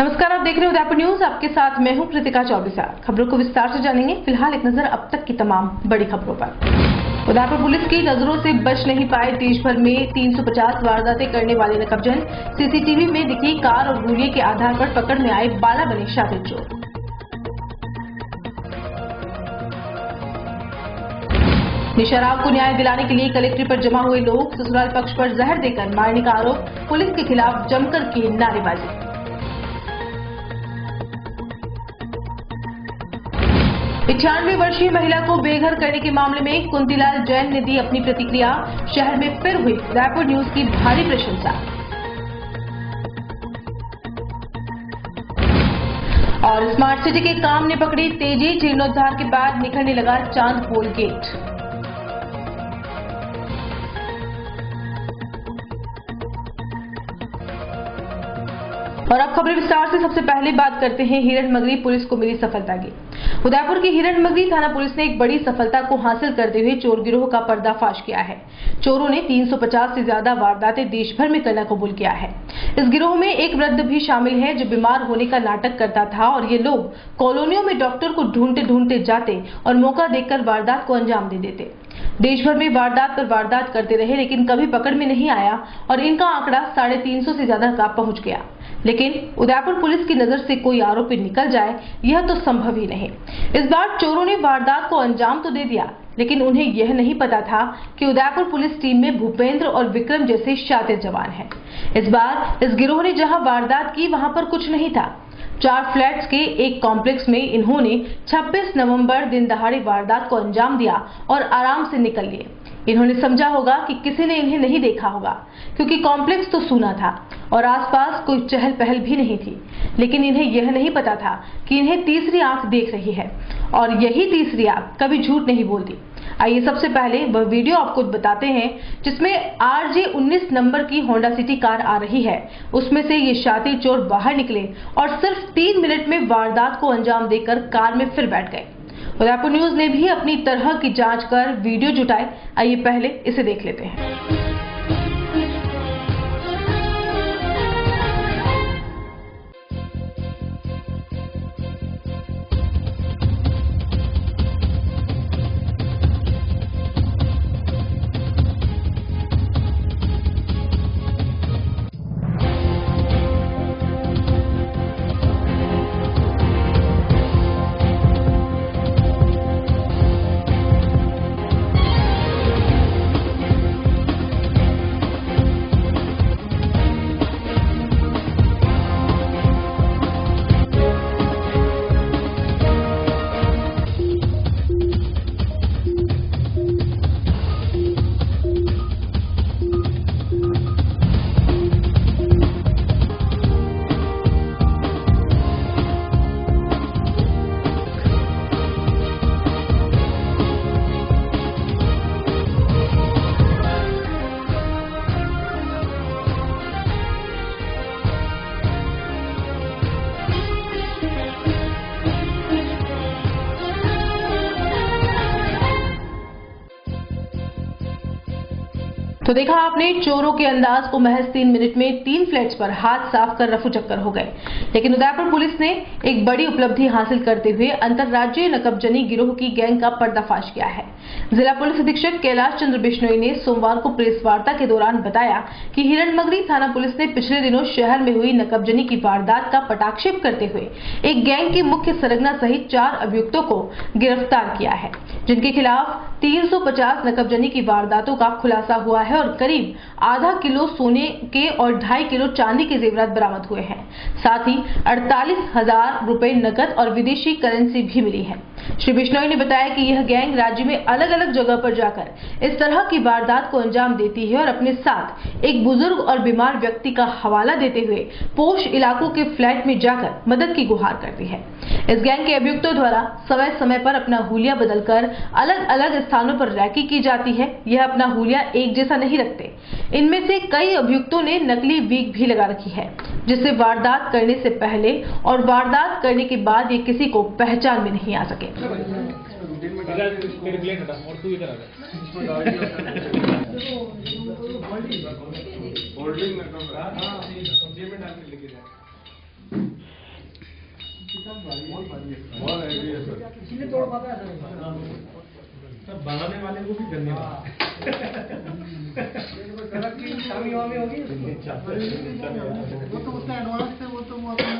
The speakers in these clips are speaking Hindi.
नमस्कार, आप देख रहे हैं उदयपुर न्यूज। आपके साथ मैं हूं कृतिका चौबीसा। खबरों को विस्तार से जानेंगे। फिलहाल एक नजर अब तक की तमाम बड़ी खबरों पर। उदयपुर पुलिस की नजरों से बच नहीं पाए देश भर में 350 वारदातें करने वाले नकबजन। सीसीटीवी में दिखी कार और हुलिये के आधार पर पकड़ में आए 12 बने शातिर चोर। शराब को न्याय दिलाने के लिए कलेक्ट्रेट पर जमा हुए लोग, ससुराल पक्ष पर जहर देकर मारने का आरोप, पुलिस के खिलाफ जमकर की नारेबाजी। 98 वर्षीय महिला को बेघर करने के मामले में कुंतीलाल जैन ने दी अपनी प्रतिक्रिया। शहर में फिर हुई उदयपुर न्यूज की भारी प्रशंसा। और स्मार्ट सिटी के काम ने पकड़ी तेजी। जीर्णोद्धार के बाद निखरने लगा चांदपोल गेट। और अब खबरें विस्तार से। सबसे पहले बात करते हैं हिरणमगरी पुलिस को मिली सफलता की। उदयपुर की हिरणमगरी थाना पुलिस ने एक बड़ी सफलता को हासिल करते हुए चोर गिरोह का पर्दाफाश किया है। चोरों ने 350 से ज्यादा वारदातें देश भर में करना कबूल किया है। इस गिरोह में एक वृद्ध भी शामिल है जो बीमार होने का नाटक करता था और ये लोग कॉलोनियों में डॉक्टर को ढूंढते ढूंढते जाते और मौका देखकर वारदात को अंजाम दे देते। देश भर में वारदात पर वारदात करते रहे लेकिन कभी पकड़ में नहीं आया और इनका आंकड़ा 350 से ज्यादा का पहुंच गया। लेकिन उदयपुर पुलिस की नजर से कोई आरोपी निकल जाए यह तो संभव ही नहीं। इस बार चोरों ने वारदात को अंजाम तो दे दिया लेकिन उन्हें यह नहीं पता था कि उदयपुर पुलिस टीम में भूपेंद्र और विक्रम जैसे शातिर जवान हैं। इस बार इस गिरोह ने जहां वारदात की वहां पर कुछ नहीं था। 4 फ्लैट्स के एक कॉम्प्लेक्स में इन्होंने 26 नवंबर दिन दहाड़े वारदात को अंजाम दिया और आराम से निकल लिए। इन्होंने समझा होगा कि किसी ने इन्हें नहीं देखा होगा क्योंकि कॉम्प्लेक्स तो सूना था और आसपास कोई चहल पहल भी नहीं थी। लेकिन इन्हें यह नहीं पता था कि इन्हें तीसरी आंख देख रही है और यही तीसरी आंख कभी झूठ नहीं बोलती। आइए सबसे पहले वह वीडियो आपको बताते हैं जिसमें RJ 19 नंबर की होंडा सिटी कार आ रही है। उसमें से ये शातिर चोर बाहर निकले और सिर्फ 3 मिनट में वारदात को अंजाम देकर कार में फिर बैठ गए। उदयपुर न्यूज ने भी अपनी तरह की जांच कर वीडियो जुटाए। आइए पहले इसे देख लेते हैं। तो देखा आपने चोरों के अंदाज को। महज 3 मिनट में 3 फ्लैट्स पर हाथ साफ कर रफू चक्कर हो गए। लेकिन उदयपुर पुलिस ने एक बड़ी उपलब्धि हासिल करते हुए अंतर्राज्यीय नकबजनी गिरोह की गैंग का पर्दाफाश किया है। जिला पुलिस अधीक्षक कैलाश चंद्र बिश्नोई ने सोमवार को प्रेस वार्ता के दौरान बताया कि हिरणमगरी थाना पुलिस ने पिछले दिनों शहर में हुई नकबजनी की वारदात का पटाक्षेप करते हुए एक गैंग के मुख्य सरगना सहित 4 अभियुक्तों को गिरफ्तार किया है जिनके खिलाफ 350 नकबजनी की वारदातों का खुलासा हुआ है और करीब आधा किलो सोने के और 2.5 किलो चांदी के जेवरात बरामद हुए हैं। साथ ही 48,000 रुपए नकद और विदेशी करेंसी भी मिली है। श्री बिश्नोई ने बताया कि यह गैंग राज्य में अलग अलग जगह पर जाकर इस तरह की वारदात को अंजाम देती है और अपने साथ एक बुजुर्ग और बीमार व्यक्ति का हवाला देते हुए पोश इलाकों के फ्लैट में जाकर मदद की गुहार करती है। इस गैंग के अभियुक्तों द्वारा समय समय पर अपना हुलिया बदलकर अलग अलग स्थानों पर रैकी की जाती है। यह अपना हुलिया एक जैसा नहीं रखते। इनमें से कई अभियुक्तों ने नकली वीग भी लगा रखी है जिससे वारदात करने से पहले और वारदात करने के बाद ये किसी को पहचान में नहीं आ सके। इसीलिए तोड़ पाता है सब बनाने वाले को भी धन्यवाद। सड़क की खामी वामी होगी वो तो उसका एडवांस थे, वो तो वो अपने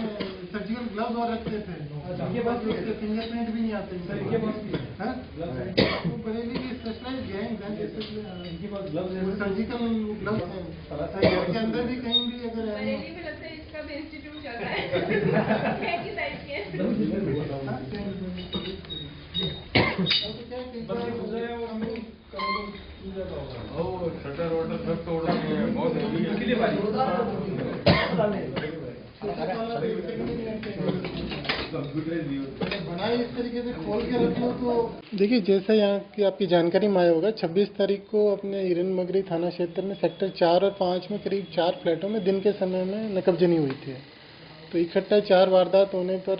सर्जिकल ग्लव्स और रखते थे, ये बात उसके फिंगरप्रिंट भी नहीं आते सर, ये बात वो बरेली की स्पेशलाइज्ड गैंग है, जैसे इनके पास ग्लव्स हैं, सर्जिकल ग्लव्स हैं, के अंदर भी कहीं भी अगर बरेली में लगता है इसका भी इंस्टीट्यूट चल रहा है की टाइप के शटर वटर सब तोड़ रहे हैं, बहुत बनाए इस तरीके से खोल के रखो। तो देखिए, जैसा यहाँ की आपकी जानकारी में आया होगा, 26 तारीख को अपने हिरन मगरी थाना क्षेत्र में सेक्टर 4 और 5 में करीब 4 फ्लैटों में दिन के समय में नकबजनी हुई थी। तो इकट्ठा 4 वारदात होने पर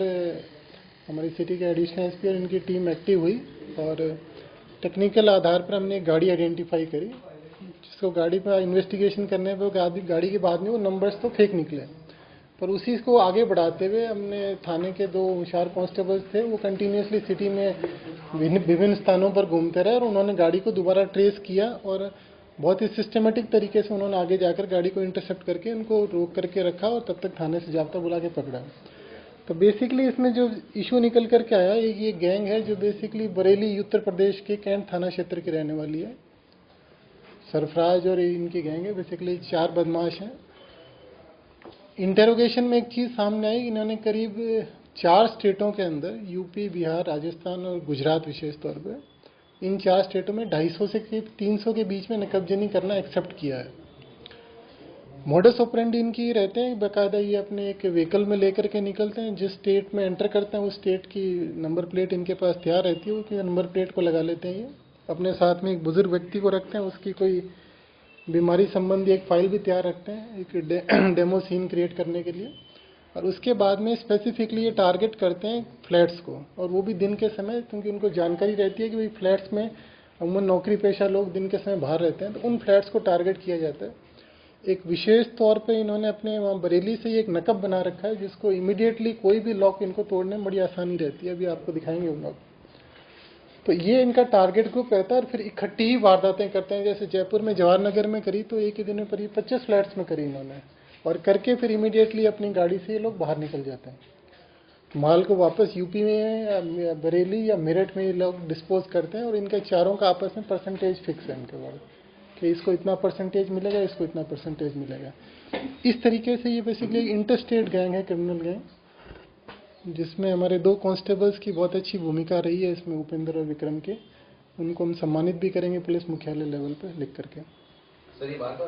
हमारी सिटी के एडिशनल एसपी और इनकी टीम एक्टिव हुई और टेक्निकल आधार पर हमने एक गाड़ी आइडेंटिफाई करी, जिसको गाड़ी पर इन्वेस्टिगेशन करने पर गाड़ी के बाद में वो नंबर्स तो फेक निकले, पर उसी को आगे बढ़ाते हुए हमने थाने के 2 होशियार कांस्टेबल्स थे, वो कंटिन्यूसली सिटी में विभिन्न स्थानों पर घूमते रहे और उन्होंने गाड़ी को दोबारा ट्रेस किया और बहुत ही सिस्टमेटिक तरीके से उन्होंने आगे जाकर गाड़ी को इंटरसेप्ट करके उनको रोक करके रखा और तब तक थाने से जाब्ता बुला के पकड़ा। तो बेसिकली इसमें जो इशू निकल कर के आया, ये गैंग है जो बेसिकली बरेली उत्तर प्रदेश के कैंट थाना क्षेत्र की रहने वाली है। सरफराज और इनकी गैंग है, बेसिकली 4 बदमाश हैं। इंटेरोगेशन में एक चीज़ सामने आई, इन्होंने करीब 4 स्टेटों के अंदर यूपी, बिहार, राजस्थान और गुजरात विशेष तौर पर इन 4 स्टेटों में 250 से करीब 300 के बीच में नकबजनी करना एक्सेप्ट किया है। मॉडस ऑपरेंडी इनकी रहते हैं, बाकायदा ये अपने एक व्हीकल में लेकर के निकलते हैं, जिस स्टेट में एंटर करते हैं उस स्टेट की नंबर प्लेट इनके पास तैयार रहती है, उसकी नंबर प्लेट को लगा लेते हैं। ये अपने साथ में एक बुजुर्ग व्यक्ति को रखते हैं, उसकी कोई बीमारी संबंधी एक फाइल भी तैयार रखते हैं एक डेमो सीन क्रिएट करने के लिए, और उसके बाद में स्पेसिफिकली ये टारगेट करते हैं फ्लैट्स को, और वो भी दिन के समय, क्योंकि उनको जानकारी रहती है कि भाई फ्लैट्स में अमूमन नौकरी पेशा लोग दिन के समय बाहर रहते हैं, तो उन फ्लैट्स को टारगेट किया जाता है। एक विशेष तौर पे इन्होंने अपने वहाँ बरेली से एक नकब बना रखा है, जिसको इमीडिएटली कोई भी लॉक इनको तोड़ने में बड़ी आसानी रहती है, अभी आपको दिखाएंगे वो लॉक। तो ये इनका टारगेट ग्रुप रहता है और फिर इकट्ठी ही वारदातें करते हैं। जैसे जयपुर में जवाहर नगर में करी, तो एक ही दिन में करीब 25 फ्लैट्स में करी इन्होंने, और करके फिर इमीडिएटली अपनी गाड़ी से ये लोग बाहर निकल जाते हैं। माल को वापस यूपी में या बरेली या मेरठ में ये लोग डिस्पोज करते हैं, और इनके चारों का आपस में परसेंटेज फिक्स है इनके बाद कि इसको इतना परसेंटेज मिलेगा, इसको इतना परसेंटेज मिलेगा। इस तरीके से ये बेसिकली इंटरस्टेट गैंग है, क्रिमिनल गैंग, जिसमें हमारे 2 कांस्टेबल्स की बहुत अच्छी भूमिका रही है इसमें, उपेंद्र और विक्रम के। उनको हम सम्मानित भी करेंगे पुलिस मुख्यालय लेवल पे लिख करके। सर ये बात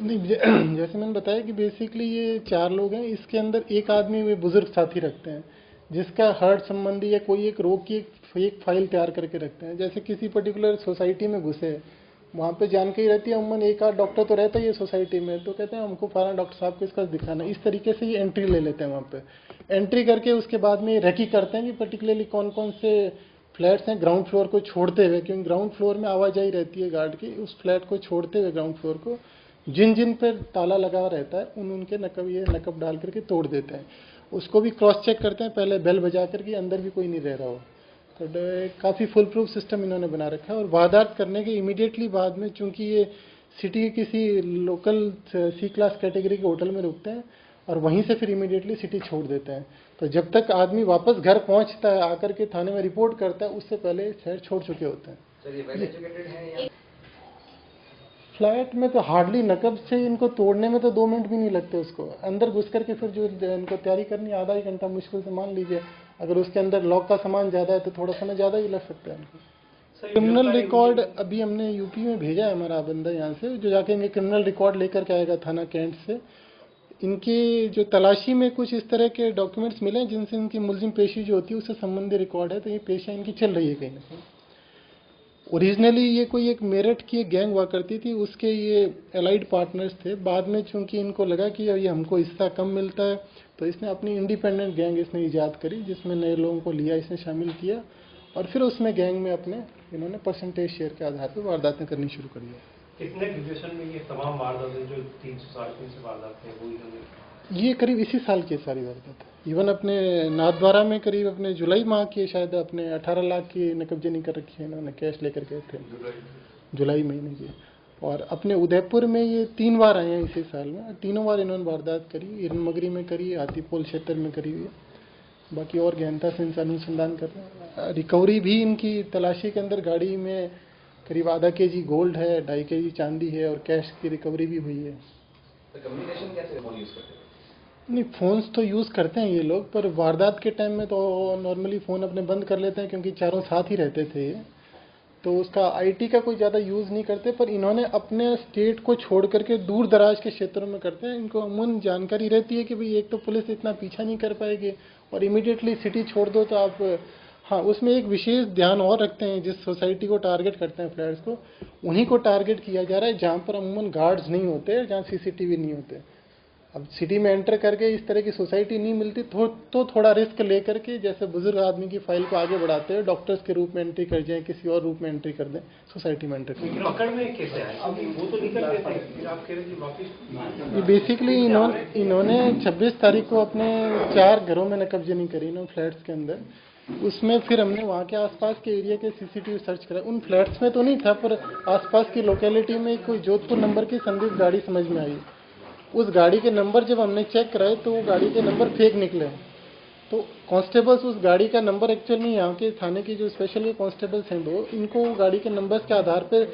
नहीं, जैसे मैंने बताया कि बेसिकली ये 4 लोग हैं, इसके अंदर एक आदमी वे बुजुर्ग साथी रखते हैं, जिसका हार्ट संबंधी या कोई एक रोग की एक फाइल तैयार करके रखते हैं। जैसे किसी पर्टिकुलर सोसाइटी में घुसे, वहाँ पे जानकारी रहती है, अमूमन एक आध डॉक्टर तो रहता ही है सोसाइटी में, तो कहते हैं हमको फलाना डॉक्टर साहब को इसका दिखाना। इस तरीके से ये एंट्री ले लेते हैं वहाँ पे। एंट्री करके उसके बाद में ये रेकी करते हैं कि पर्टिकुलरली कौन कौन से फ्लैट्स हैं, ग्राउंड फ्लोर को छोड़ते हुए, क्योंकि ग्राउंड फ्लोर में आवाजाही रहती है गार्ड की, उस फ्लैट को छोड़ते हुए ग्राउंड फ्लोर को जिन जिन पर ताला लगा रहता है उनके नकब डाल करके तोड़ देते हैं। उसको भी क्रॉस चेक करते हैं पहले बेल बजा करके, अंदर भी कोई नहीं रह रहा हो। तो काफ़ी फुल प्रूफ सिस्टम इन्होंने बना रखा है। और वारदात करने के इमीडिएटली बाद में, चूंकि ये सिटी के किसी लोकल C क्लास कैटेगरी के होटल में रुकते हैं और वहीं से फिर इमीडिएटली सिटी छोड़ देते हैं। तो जब तक आदमी वापस घर पहुंचता है, आकर के थाने में रिपोर्ट करता है, उससे पहले शहर छोड़ चुके होते हैं। फ्लैट में तो हार्डली नकब से इनको तोड़ने में तो 2 मिनट भी नहीं लगते, उसको अंदर घुस करके फिर जो इनको तैयारी करनी आधा ही घंटा मुश्किल से मान लीजिए। अगर उसके अंदर लॉक का सामान ज़्यादा है तो थोड़ा समय ज़्यादा ही लग सकता है इनको। क्रिमिनल रिकॉर्ड अभी हमने यूपी में भेजा है, हमारा बंदा यहाँ से जो जाके इनके क्रिमिनल रिकॉर्ड लेकर के आएगा थाना कैंट से। इनकी जो तलाशी में कुछ इस तरह के डॉक्यूमेंट्स मिले जिनसे इनकी मुलजिम पेशी जो होती है उससे संबंधित रिकॉर्ड है, तो ये पेशा इनकी चल रही है कहीं ना कहीं। ओरिजिनली ये कोई एक मेरठ की एक गैंग हुआ करती थी, उसके ये एलाइड पार्टनर्स थे। बाद में चूंकि इनको लगा कि ये हमको हिस्सा कम मिलता है, तो इसने अपनी इंडिपेंडेंट गैंग इसने ईजाद करी, जिसमें नए लोगों को लिया, इसने शामिल किया, और फिर उसमें गैंग में अपने इन्होंने परसेंटेज शेयर के आधार पर वारदातें करनी शुरू करी है। कितने ड्यूरेशन में ये तमाम वारदातें जो 300-350 वारदातें हुई होंगी? ये करीब इसी साल की सारी वारदात है। इवन अपने नाथद्वारा में करीब अपने जुलाई माह की शायद अपने 18 लाख की नकबजनी कर रखी है, इन्होंने कैश लेकर गए थे जुलाई महीने की। और अपने उदयपुर में ये 3 बार आए हैं इसी साल में, तीनों बार इन्होंने वारदात करी, हिरन मगरी में करी, हाथीपोल क्षेत्र में करी हुई है। बाकी और गहनता से इनसे अनुसंधान कर रहे हैं। रिकवरी भी इनकी तलाशी के अंदर गाड़ी में करीब आधा kg गोल्ड है, 2.5 kg चांदी है और कैश की रिकवरी भी हुई है। तो कम्युनिकेशन कैसे फोन यूज करते हैं? नहीं, फ़ोन्स तो यूज़ करते हैं ये लोग, पर वारदात के टाइम में तो नॉर्मली फ़ोन अपने बंद कर लेते हैं क्योंकि चारों साथ ही रहते थे ये, तो उसका आईटी का कोई ज़्यादा यूज़ नहीं करते। पर इन्होंने अपने स्टेट को छोड़ करके दूर दराज के क्षेत्रों में करते हैं। इनको अमूमन जानकारी रहती है कि भाई एक तो पुलिस इतना पीछा नहीं कर पाएगी और इमीडिएटली सिटी छोड़ दो तो आप, हाँ, उसमें एक विशेष ध्यान और रखते हैं। जिस सोसाइटी को टारगेट करते हैं फ्लैट्स को, उन्हीं को टारगेट किया जा रहा है जहाँ पर अमूमन गार्ड्स नहीं होते, जहाँ CCTV नहीं होते। अब सिटी में एंटर करके इस तरह की सोसाइटी नहीं मिलती तो थोड़ा रिस्क लेकर के, जैसे बुजुर्ग आदमी की फाइल को आगे बढ़ाते हैं, डॉक्टर्स के रूप में एंट्री कर जाएं, किसी और रूप में एंट्री कर दें, सोसाइटी में एंटर कर दें। पकड़ में कैसे आए? अभी वो तो निकल गए थे, फिर आप कह रहे थे वापस। ये बेसिकली इन्होंने 26 तारीख को अपने 4 घरों में नकबजनी करी, इन्होंने फ्लैट्स के अंदर। उसमें फिर हमने वहाँ के आसपास के एरिया के CCTV सर्च करा। उन फ्लैट्स में तो नहीं था, पर आसपास की लोकेलिटी में कोई जोधपुर नंबर की संदिग्ध गाड़ी समझ में आई। उस गाड़ी के नंबर जब हमने चेक कराए तो वो गाड़ी के नंबर फेक निकले। तो कांस्टेबल्स उस गाड़ी का नंबर, एक्चुअली यहाँ के थाने की जो स्पेशल कांस्टेबल्स हैं 2, इनको गाड़ी के नंबर्स के आधार पर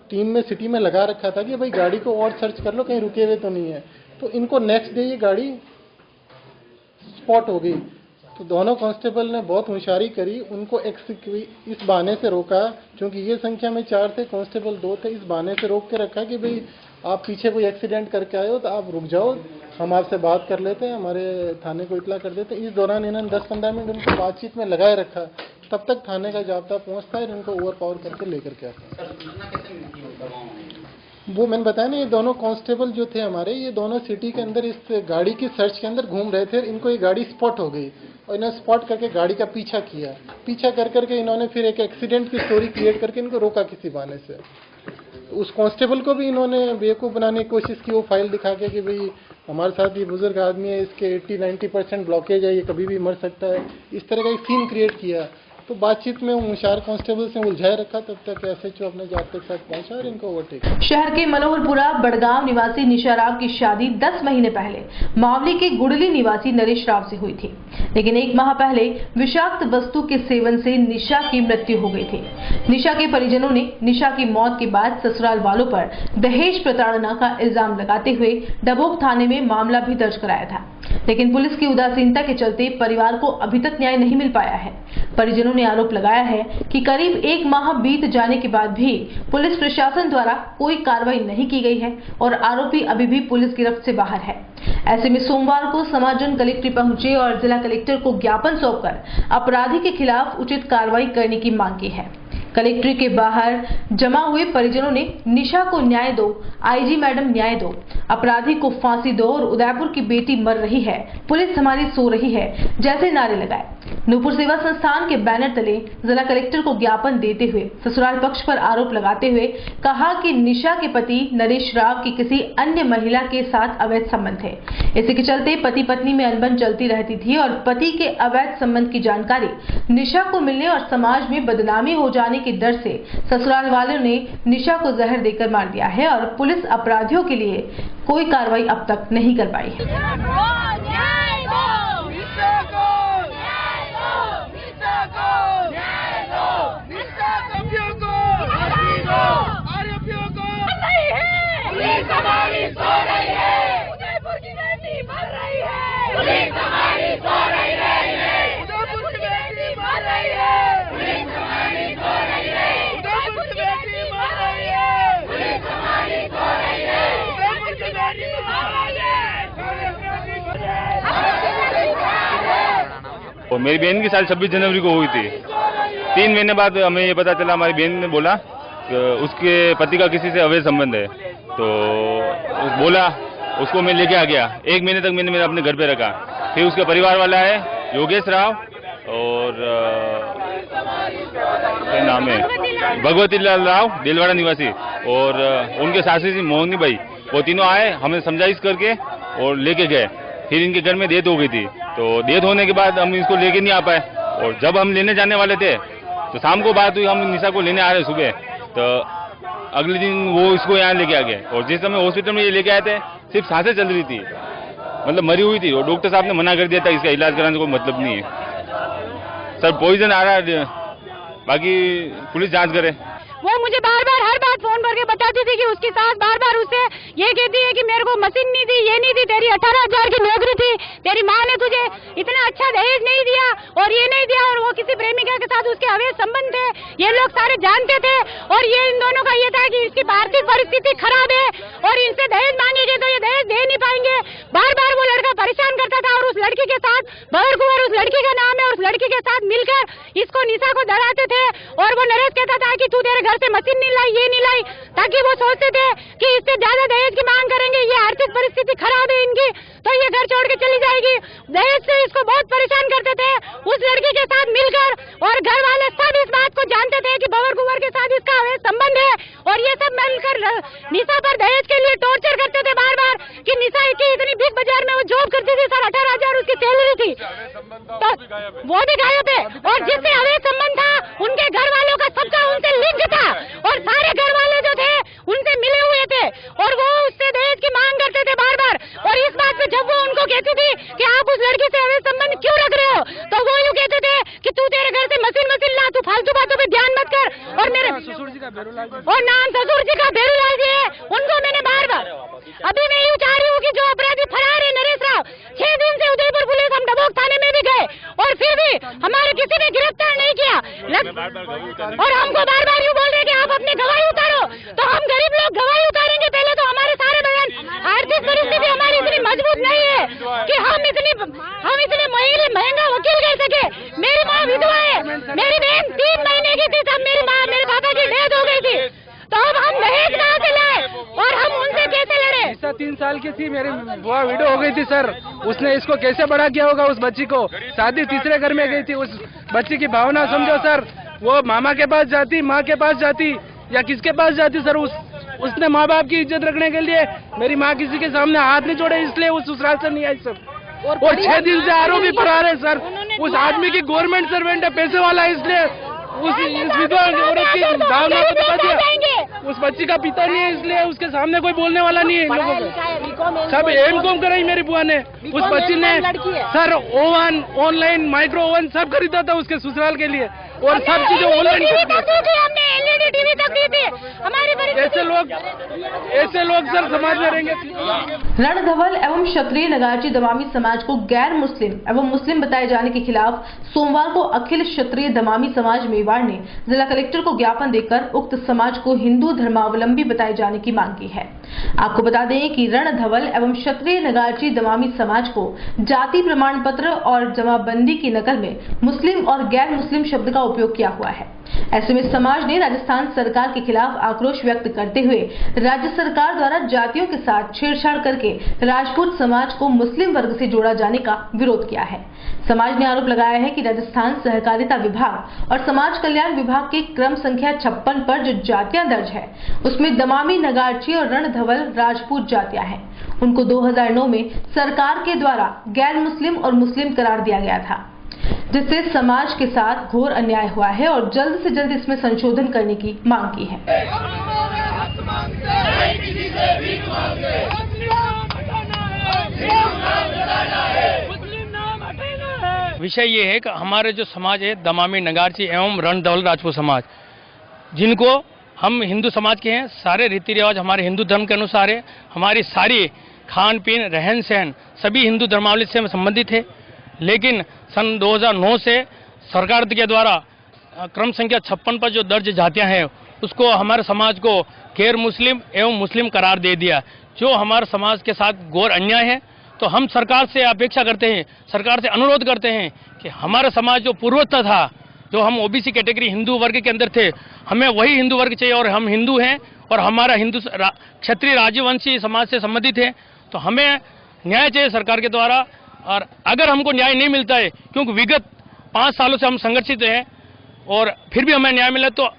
टीम में सिटी में लगा रखा था कि भाई गाड़ी को और सर्च कर लो, कहीं रुके हुए तो नहीं है। तो इनको नेक्स्ट डे ये गाड़ी स्पॉट हो गई। तो दोनों कांस्टेबल ने बहुत होशियारी करी, उनको इस बहाने से रोका, क्योंकि ये संख्या में 4 थे, कांस्टेबल 2 थे। इस बहाने से रोक के रखा कि भाई आप पीछे कोई एक्सीडेंट करके आए हो तो आप रुक जाओ, हम आपसे बात कर लेते हैं, हमारे थाने को इतला कर देते हैं। इस दौरान इन्होंने 10-15 मिनट उनको बातचीत में लगाए रखा, तब तक थाने का जाब्ता पहुंचता है, इनको ओवर पावर करके लेकर के आता है। वो मैंने बताया ना, ये दोनों कांस्टेबल जो थे हमारे, ये दोनों सिटी के अंदर इस गाड़ी की सर्च के अंदर घूम रहे थे। इनको ये गाड़ी स्पॉट हो गई और इन्होंने स्पॉट करके गाड़ी का पीछा किया। पीछा कर करके इन्होंने फिर एक एक्सीडेंट की स्टोरी क्रिएट करके इनको रोका किसी बहाने से। उस कांस्टेबल को भी इन्होंने बेवकूफ़ बनाने की कोशिश की, वो फाइल दिखा के कि भाई हमारे साथ ये बुजुर्ग आदमी है, इसके 80-90% ब्लॉकेज है, ये कभी भी मर सकता है। इस तरह का एक सीन क्रिएट किया। तो बातचीत में होशियार कांस्टेबल से उलझाए रखा, तब तक SHO अपने जाब्ते के साथ पहुंचा और इनको ओवरटेक। शहर के मनोहरपुरा बड़गांव निवासी निशा राव की शादी 10 महीने पहले मावली के गुड़ली निवासी नरेश राव से हुई थी, लेकिन 1 माह पहले विषाक्त वस्तु के सेवन से निशा की मृत्यु हो गई थी। निशा के परिजनों ने निशा की मौत के बाद ससुराल वालों पर दहेज प्रताड़ना का इल्जाम लगाते हुए डबोक थाने में मामला भी दर्ज कराया था, लेकिन पुलिस की उदासीनता के चलते परिवार को अभी तक न्याय नहीं मिल पाया है। परिजनों ने आरोप लगाया है कि करीब 1 माह बीत जाने के बाद भी पुलिस प्रशासन द्वारा कोई कार्रवाई नहीं की गई है और आरोपी अभी भी पुलिस गिरफ्त से बाहर है। ऐसे में सोमवार को समाजजन कलेक्ट्रेट पहुंचे और जिला कलेक्टर को ज्ञापन सौंपकर अपराधी के खिलाफ उचित कार्रवाई करने की मांग की है। कलेक्ट्रेट के बाहर जमा हुए परिजनों ने निशा को न्याय दो, IG मैडम न्याय दो, अपराधी को फांसी दो और उदयपुर की बेटी मर रही है, पुलिस हमारी सो रही है जैसे नारे लगाए। नूपुर सेवा संस्थान के बैनर तले जिला कलेक्टर को ज्ञापन देते हुए ससुराल पक्ष पर आरोप लगाते हुए कहा कि निशा के पति नरेश राव की किसी अन्य महिला के साथ अवैध संबंध है। इसी के चलते पति पत्नी में अनबन चलती रहती थी और पति के अवैध संबंध की जानकारी निशा को मिलने और समाज में बदनामी हो जाने के डर से ससुराल वालों ने निशा को जहर देकर मार दिया है और पुलिस अपराधियों के लिए कोई कार्रवाई अब तक नहीं कर पाई है। और मेरी बहन की शादी 26 जनवरी को हुई थी। 3 महीने बाद हमें ये पता चला, हमारी बहन ने बोला कि उसके पति का किसी से अवैध संबंध है। तो बोला, उसको मैं लेके आ गया। 1 महीने तक मैंने अपने घर पे रखा। फिर उसके परिवार वाला है योगेश राव और क्या नाम है, भगवती लाल राव, दिलवाड़ा निवासी, और उनके सासी जी मोहनी भाई, वो तीनों आए, हमें समझाइश करके और लेके गए। फिर इनके घर में डेथ हो गई थी, तो डेथ होने के बाद हम इसको लेके नहीं आ पाए। और जब हम लेने जाने वाले थे तो शाम को बात हुई, हम निशा को लेने आ रहे सुबह, तो अगले दिन वो इसको यहाँ लेके आ गए। और जिस समय हॉस्पिटल में ये लेके आए थे सिर्फ सांसें चल रही थी, मतलब मरी हुई थी। और डॉक्टर साहब ने मना कर दिया था, इसका इलाज कराने का कोई मतलब नहीं है सर, पॉइजन आ रहा है, बाकी पुलिस जांच करे। वो मुझे बार बार हर बात फोन करके बताती थी कि उसकी सास बार बार उससे ये कहती है कि मेरे को मशीन नहीं दी, ये नहीं दी, तेरी 18,000 की नौकरी थी, तेरी माँ ने तुझे इतना अच्छा दहेज नहीं दिया और ये नहीं दिया। और वो किसी प्रेमिका के साथ उसके अवैध संबंध थे, ये लोग सारे जानते थे। और ये इन दोनों का ये था कि इसकी आर्थिक परिस्थिति खराब है और इनसे दहेज मांगेंगे तो ये दहेज दे नहीं पाएंगे। बार बार वो लड़का परेशान करता था और उस लड़की के साथ बबर कुंवर उस लड़की का नाम है, और उस लड़की के साथ मिलकर इसको निशा को डराते थे। और वो नरेश कहता था कि तू तेरे घर से मशीन नहीं लाई, ये नहीं लाई, ताकि वो सोचते थे कि इससे ज्यादा दहेज की मांग करेंगे, ये आर्थिक परिस्थिति खराब है इनकी तो ये घर छोड़ के चली जाएगी। दहेज से इसको बहुत परेशान करते थे उस लड़की के साथ मिलकर। और घर वाले सब इस बात को जानते थे कि बबर कुंवर के साथ इसका अवैध संबंध है। और ये सब मिलकर निशा पर दहेज के लिए टॉर्चर करते थे बार बार कि निशा की इतनी बिग बाजार में वो जॉब करती थी सर, 18,000 उसकी सैलरी थी, तो वो भी गायब है। और जिससे अवैध संबंध था उनके घर वालों का सबका उनसे लिंक था और सारे घर वाले जो थे उनसे मिले हुए थे और वो उससे दहेज की मांग करते थे बार बार। और इस बात पे जब वो उनको कहती थी कि आप उस लड़की से अवैध संबंध क्यों रख रहे हो, तो वो यूँ कहते थे कि तू तेरे घर से मशीन ला, तू फालतू बातों पे ध्यान मत कर। और मेरे ससुर जी का बेरूलाल जी है, उनको मैंने बार बार अभी मैं यूँ चाह रही हूँ कि जो अपराधी फरार है नरेश राव, 6 दिन से उदयपुर पुलिस हम डबोक थाने में भी गए और फिर भी हमारे किसी ने गिरफ्तार नहीं किया। और हमको बार बार यूँ बोल रहे कि आप अपनी गवाही उतारो, तो हम गरीब लोग गवाही उतारेंगे पहले तो हमारे सारे बयान। आर्थिक परिस्थिति हमारी इतनी मजबूत नहीं है कि हम इतने महंगा वकील कर सके। मेरी माँ विधवा है, मेरी बहन 3 महीने की थी तब मेरे पापा की डेथ हो गई थी, तो अब हम दहेज कहाँ से लाए और हम उनसे कैसे लड़े। 3 साल की थी, मेरी बुआ विडो हो गई थी सर, उसने इसको कैसे बड़ा किया होगा उस बच्ची को, शादी तीसरे घर में गई थी, उस बच्ची की भावना समझो सर। वो मामा के पास जाती, माँ के पास जाती या किसके पास जाती सर, उसने माँ बाप की इज्जत रखने के लिए मेरी माँ किसी के सामने हाथ नहीं जोड़े, इसलिए उस ससुराल से नहीं आई सर। और 6 दिन से आरोपी फरार है सर। उस आदमी की गवर्नमेंट सर्वेंट है, पैसे वाला है, इसलिए इस विधवा औरत की भावना को दबा दिया। उस बच्ची का पिता नहीं है, इसलिए उसके सामने कोई बोलने वाला नहीं है इन लोगों को। सब एम.कॉम कराई मेरी बुआ ने। उस बच्ची ने sir oven, online micro oven सब खरीदा था उसके ससुराल के लिए और सब चीजें ऑनलाइन हमने एलईडी टीवी तक दी थी। हमारी ऐसे लोग सर समाज में रहेंगे। रणधवल एवं क्षत्रिय नगार्ची दमामी समाज को गैर मुस्लिम एवं मुस्लिम बताए जाने के खिलाफ सोमवार को अखिल क्षत्रिय दमामी समाज मेवाड़ ने जिला कलेक्टर को ज्ञापन देकर उक्त समाज को हिंदू धर्मावलंबी बताए जाने की मांग की है। आपको बता दें कि रणधवल एवं क्षत्रिय नगार्ची दमामी समाज को जाति प्रमाण पत्र और जमाबंदी की नकल में मुस्लिम और गैर मुस्लिम शब्द का उपयोग किया हुआ है। ऐसे में समाज ने राजस्थान सरकार के खिलाफ आक्रोश व्यक्त करते हुए राज्य सरकार द्वारा जातियों के साथ छेड़छाड़ करके राजपूत समाज को मुस्लिम वर्ग से जोड़ा जाने का विरोध किया है। समाज ने आरोप लगाया है कि राजस्थान सहकारिता विभाग और समाज कल्याण विभाग के क्रम संख्या 56 पर जो जातियां दर्ज है उसमें दमामी, नगार्ची और रणधवल राजपूत जातियां हैं। उनको 2009 में सरकार के द्वारा गैर मुस्लिम और मुस्लिम करार दिया गया था, जिससे समाज के साथ घोर अन्याय हुआ है और जल्द से जल्द इसमें संशोधन करने की मांग की है। विषय ये है कि हमारे जो समाज है दमामी, नगार्ची एवं रणधवल राजपूत समाज, जिनको हम हिंदू समाज के हैं, सारे रीति रिवाज हमारे हिंदू धर्म के अनुसार है, हमारी सारी खान पीन रहन सहन सभी हिंदू धर्मावली से संबंधित है। लेकिन सन 2009 से सरकार के द्वारा क्रम संख्या 56 पर जो दर्ज जातियां हैं उसको हमारे समाज को गैर मुस्लिम एवं मुस्लिम करार दे दिया, जो हमारे समाज के साथ घोर अन्याय है। तो हम सरकार से अपेक्षा करते हैं, सरकार से अनुरोध करते हैं कि हमारा समाज जो पूर्वोत्तर था, जो हम ओबीसी कैटेगरी हिंदू वर्ग के अंदर थे, हमें वही हिंदू वर्ग चाहिए और हम हिंदू हैं और हमारा हिंदू क्षत्रिय राजवंशी समाज से संबंधित है। तो हमें न्याय चाहिए सरकार के द्वारा। और अगर हमको न्याय नहीं मिलता है, क्योंकि विगत 5 सालों से हम संघर्षित हैं और फिर भी हमें न्याय मिला, तो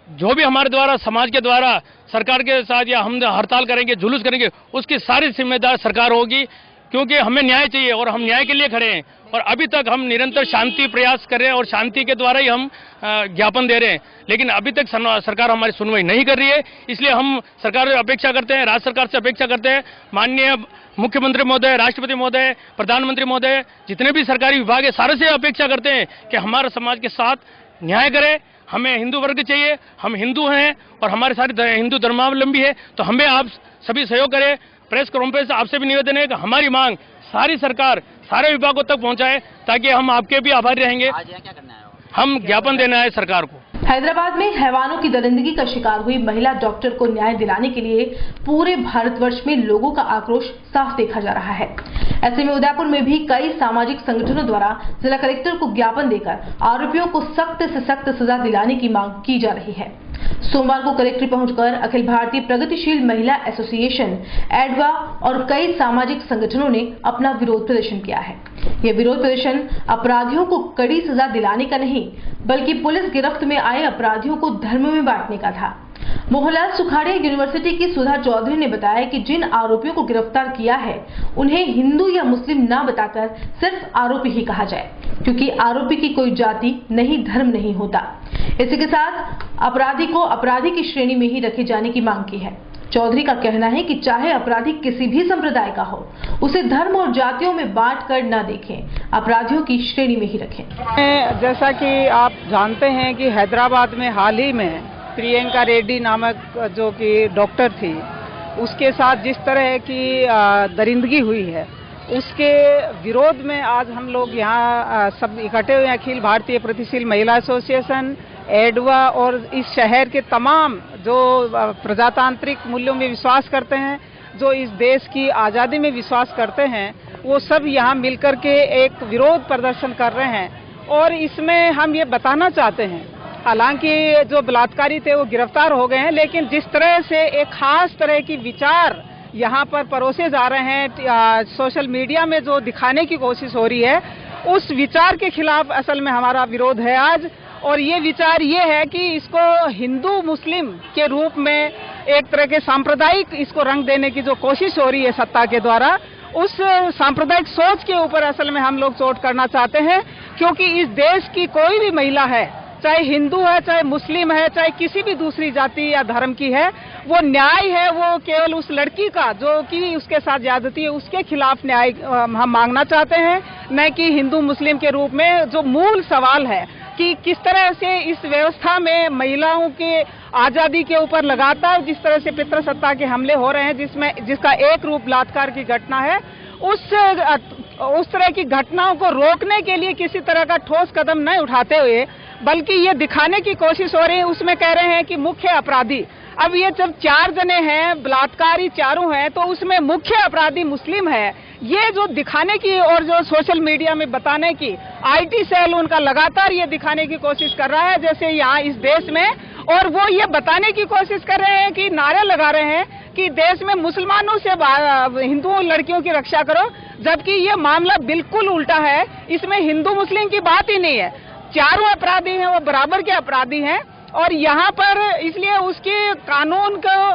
जो भी हमारे द्वारा समाज के द्वारा सरकार के साथ या हम हड़ताल करेंगे, जुलूस करेंगे, उसकी सारी जिम्मेदार सरकार होगी। क्योंकि हमें न्याय चाहिए और हम न्याय के लिए खड़े हैं। और अभी तक हम निरंतर शांति प्रयास कर रहे हैं और शांति के द्वारा ही हम ज्ञापन दे रहे हैं, लेकिन अभी तक सरकार हमारी सुनवाई नहीं कर रही है। इसलिए हम सरकार से अपेक्षा करते हैं, राज्य सरकार से अपेक्षा करते हैं, माननीय मुख्यमंत्री महोदय, राष्ट्रपति महोदय, प्रधानमंत्री महोदय, जितने भी सरकारी विभाग है, सारे से अपेक्षा करते हैं कि हमारे समाज के साथ न्याय करें। हमें हिंदू वर्ग चाहिए, हम हिंदू हैं और हमारे सारे हिंदू धर्मावलंबी है, तो हमें आप सभी सहयोग करें। प्रेस कॉन्फ्रेंस आपसे भी निवेदन है कि हमारी मांग सारी सरकार सारे विभागों तक पहुंचाए, ताकि हम आपके भी आभारी रहेंगे। हम ज्ञापन देना है सरकार को। हैदराबाद में हैवानों की दरिंदगी का शिकार हुई महिला डॉक्टर को न्याय दिलाने के लिए पूरे भारतवर्ष में लोगों का आक्रोश साफ देखा जा रहा है। ऐसे में उदयपुर में भी कई सामाजिक संगठनों द्वारा जिला कलेक्टर को ज्ञापन देकर आरोपियों को सख्त से सख्त सजा दिलाने की मांग की जा रही है। सोमवार को कलेक्ट्री पहुंचकर अखिल भारतीय प्रगतिशील महिला एसोसिएशन, एडवा और कई सामाजिक संगठनों ने अपना विरोध प्रदर्शन किया है। यह विरोध प्रदर्शन अपराधियों को कड़ी सजा दिलाने का नहीं, बल्कि पुलिस गिरफ्त में आए अपराधियों को धर्म में बांटने का था। मोहनलाल सुखाड़िया यूनिवर्सिटी की सुधा चौधरी ने बताया कि जिन आरोपियों को गिरफ्तार किया है, उन्हें हिंदू या मुस्लिम ना बताकर सिर्फ आरोपी ही कहा जाए, क्योंकि आरोपी की कोई जाति नहीं, धर्म नहीं होता। इसी के साथ अपराधी को अपराधी की श्रेणी में ही रखे जाने की मांग की है। चौधरी का कहना है कि चाहे अपराधी किसी भी संप्रदाय का हो, उसे धर्म और जातियों में बांट कर न देखें, अपराधियों की श्रेणी में ही रखें। जैसा कि आप जानते हैं कि हैदराबाद में हाल ही में प्रियंका रेड्डी नामक जो कि डॉक्टर थी, उसके साथ जिस तरह की दरिंदगी हुई है, उसके विरोध में आज हम लोग यहाँ सब इकट्ठे हुए हैं। अखिल भारतीय प्रगतिशील महिला एसोसिएशन, एडवा और इस शहर के तमाम जो प्रजातांत्रिक मूल्यों में विश्वास करते हैं, जो इस देश की आज़ादी में विश्वास करते हैं, वो सब यहाँ मिलकर के एक विरोध प्रदर्शन कर रहे हैं। और इसमें हम ये बताना चाहते हैं, हालांकि जो बलात्कारी थे वो गिरफ्तार हो गए हैं, लेकिन जिस तरह से एक खास तरह की विचार यहाँ पर परोसे जा रहे हैं, सोशल मीडिया में जो दिखाने की कोशिश हो रही है, उस विचार के खिलाफ असल में हमारा विरोध है आज। और ये विचार ये है कि इसको हिंदू मुस्लिम के रूप में एक तरह के सांप्रदायिक इसको रंग देने की जो कोशिश हो रही है सत्ता के द्वारा, उस सांप्रदायिक सोच के ऊपर असल में हम लोग चोट करना चाहते हैं। क्योंकि इस देश की कोई भी महिला है, चाहे हिंदू है, चाहे मुस्लिम है, चाहे किसी भी दूसरी जाति या धर्म की है, वो न्याय है वो केवल उस लड़की का जो कि उसके साथ ज्यादती है, उसके खिलाफ न्याय हम मांगना चाहते हैं, न कि हिंदू मुस्लिम के रूप में। जो मूल सवाल है कि किस तरह से इस व्यवस्था में महिलाओं के आजादी के ऊपर लगातार जिस तरह से पितृसत्ता के हमले हो रहे हैं, जिसका एक रूप बलात्कार की घटना है, उस तरह की घटनाओं को रोकने के लिए किसी तरह का ठोस कदम नहीं उठाते हुए, बल्कि ये दिखाने की कोशिश हो रही है, उसमें कह रहे हैं कि मुख्य अपराधी, अब ये जब 4 जने हैं, बलात्कारी चारों हैं, तो उसमें मुख्य अपराधी मुस्लिम है। ये जो दिखाने की और जो सोशल मीडिया में बताने की आईटी सेल उनका लगातार ये दिखाने की कोशिश कर रहा है, जैसे यहाँ इस देश में, और वो ये बताने की कोशिश कर रहे हैं कि नारे लगा रहे हैं कि देश में मुसलमानों से हिंदू लड़कियों की रक्षा करो, जबकि ये मामला बिल्कुल उल्टा है। इसमें हिंदू मुस्लिम की बात ही नहीं है, चारों अपराधी हैं वो बराबर के अपराधी हैं। और यहाँ पर इसलिए उसकी कानून को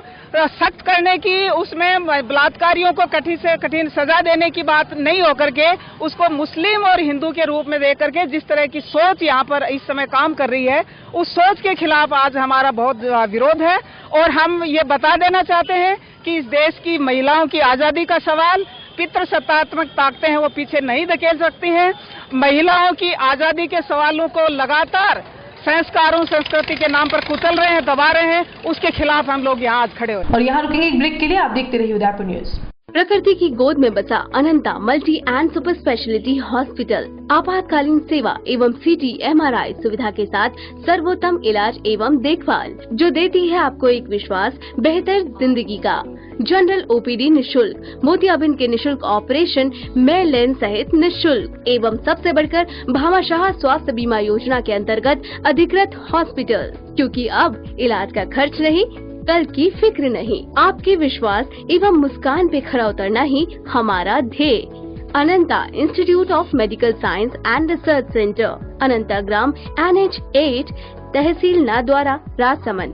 सख्त करने की, उसमें बलात्कारियों को कठिन से कठिन सजा देने की बात नहीं होकर के उसको मुस्लिम और हिंदू के रूप में देख करके जिस तरह की सोच यहाँ पर इस समय काम कर रही है, उस सोच के खिलाफ आज हमारा बहुत विरोध है। और हम ये बता देना चाहते हैं कि इस देश की महिलाओं की आज़ादी का सवाल पितृसत्तात्मक ताकतें हैं वो पीछे नहीं धकेल सकती हैं। महिलाओं की आज़ादी के सवालों को लगातार संस्कारों संस्कृति के नाम पर कुचल रहे हैं, दबा रहे हैं, उसके खिलाफ हम लोग यहाँ आज खड़े हुए। और यहाँ रुकेंगे एक ब्रेक के लिए, आप देखते रहिए उदयपुर न्यूज। प्रकृति की गोद में बसा Ananta multi and super speciality hospital आपातकालीन सेवा एवं CT MRI सुविधा के साथ सर्वोत्तम इलाज एवं देखभाल, जो देती है आपको एक विश्वास बेहतर जिंदगी का। जनरल OPD निशुल्क, मोतियाबिंद के निशुल्क ऑपरेशन, मेल लेंस सहित निशुल्क एवं सबसे बढ़कर भामाशाह स्वास्थ्य बीमा योजना के अंतर्गत अधिकृत हॉस्पिटल, क्योंकि अब इलाज का खर्च नहीं, कल की फिक्र नहीं, आपके विश्वास एवं मुस्कान पे खरा उतरना ही हमारा ध्येय। Ananta institute of medical science and research centre, Ananta Gram, NH 8, तहसील नाद्वारा, राजसमंद।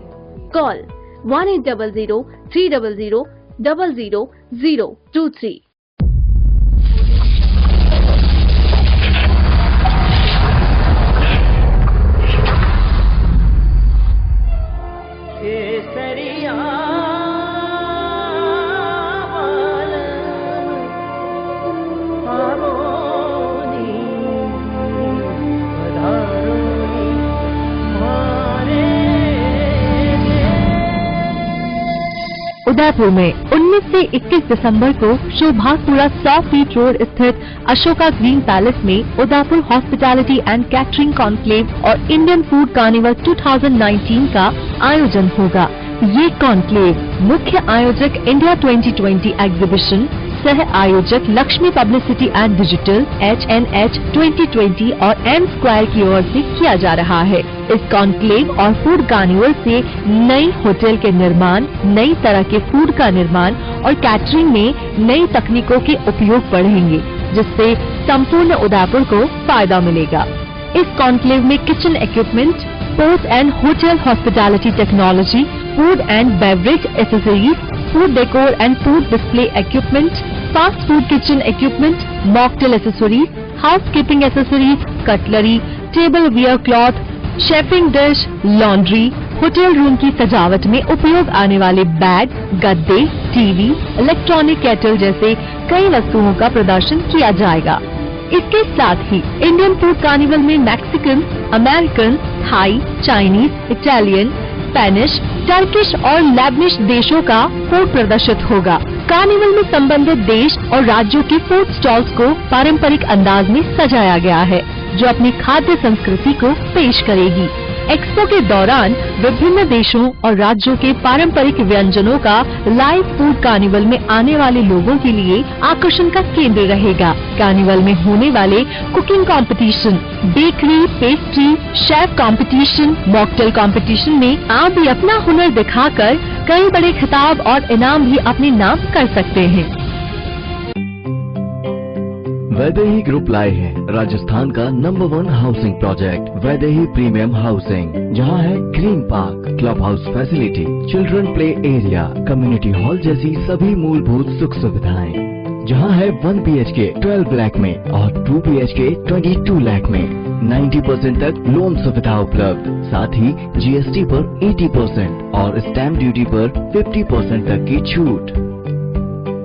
कॉल 1800 300 00023। उदयपुर में 19 से 21 दिसंबर को शोभापुरा 100 फीट रोड स्थित अशोका ग्रीन पैलेस में Udaipur hospitality and catering conclave और इंडियन फूड कार्निवल 2019 का आयोजन होगा। ये कॉन्क्लेव मुख्य आयोजक इंडिया 2020 एग्जीबिशन, सह आयोजक Lakshmi publicity and digital HNH 2020 और M स्क्वायर की ओर से किया जा रहा है। इस कॉन्क्लेव और फूड कार्निवल से नई होटल के निर्माण, नई तरह के फूड का निर्माण और कैटरिंग में नई तकनीकों के उपयोग बढ़ेंगे, जिससे संपूर्ण उदयपुर को फायदा मिलेगा। इस कॉन्क्लेव में kitchen equipment, port and hotel hospitality technology, food and beverage accessories, food decor and food display equipment, fast food kitchen equipment, mocktail accessories, housekeeping accessories, cutlery, table ware cloth, chafing dish, laundry, hotel room की सजावट में उपयोग आने वाले बैग, गद्दे, टीवी, इलेक्ट्रॉनिक केटल जैसे कई वस्तुओं का प्रदर्शन किया जाएगा। इसके साथ ही इंडियन फूड कार्निवल में Mexican, American, Thai, Chinese, Italian, Spanish, Turkish और लेबनिश देशों का फूड प्रदर्शित होगा। कार्निवल में संबंधित देश और राज्यों के फूड स्टॉल्स को पारंपरिक अंदाज में सजाया गया है, जो अपनी खाद्य संस्कृति को पेश करेगी। एक्सपो के दौरान विभिन्न देशों और राज्यों के पारंपरिक व्यंजनों का लाइव फूड कार्निवल में आने वाले लोगों के लिए आकर्षण का केंद्र रहेगा। कार्निवल में होने वाले cooking competition, bakery, pastry, chef competition, mocktail competition में आप भी अपना हुनर दिखाकर कई बड़े खिताब और इनाम भी अपने नाम कर सकते हैं। वैदेही ग्रुप लाए हैं राजस्थान का number 1 housing project Vaidehi premium housing, जहां है green park, club house facility, children play area, community hall जैसी सभी मूलभूत सुख सुविधाएं, जहां है 1 BHK 12 लाख में और 2 BHK 22 लाख में 90% तक लोन सुविधा उपलब्ध, साथ ही GST पर 80% और स्टैम्प ड्यूटी पर 50% तक की छूट।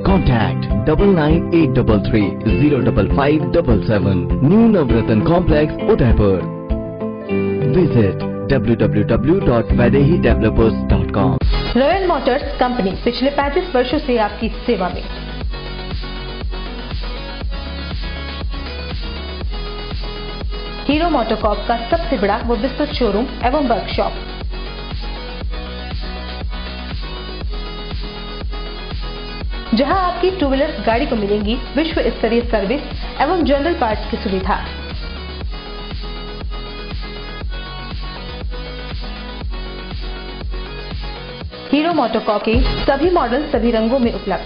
Contact 9983305577 New Navratna Complex, Udaipur. Visit www.vaidehidevelopers.com. Royal Motors company पिछले 35 वर्षों से आपकी सेवा में। हीरो मोटोकॉर्प का सबसे बड़ा व विस्तृत शोरूम एवं वर्कशॉप, जहां आपकी 2 व्हीलर गाड़ी को मिलेंगी विश्व स्तरीय सर्विस एवं जनरल पार्ट्स की सुविधा। हीरो मोटोकॉर्प के सभी मॉडल सभी रंगों में उपलब्ध।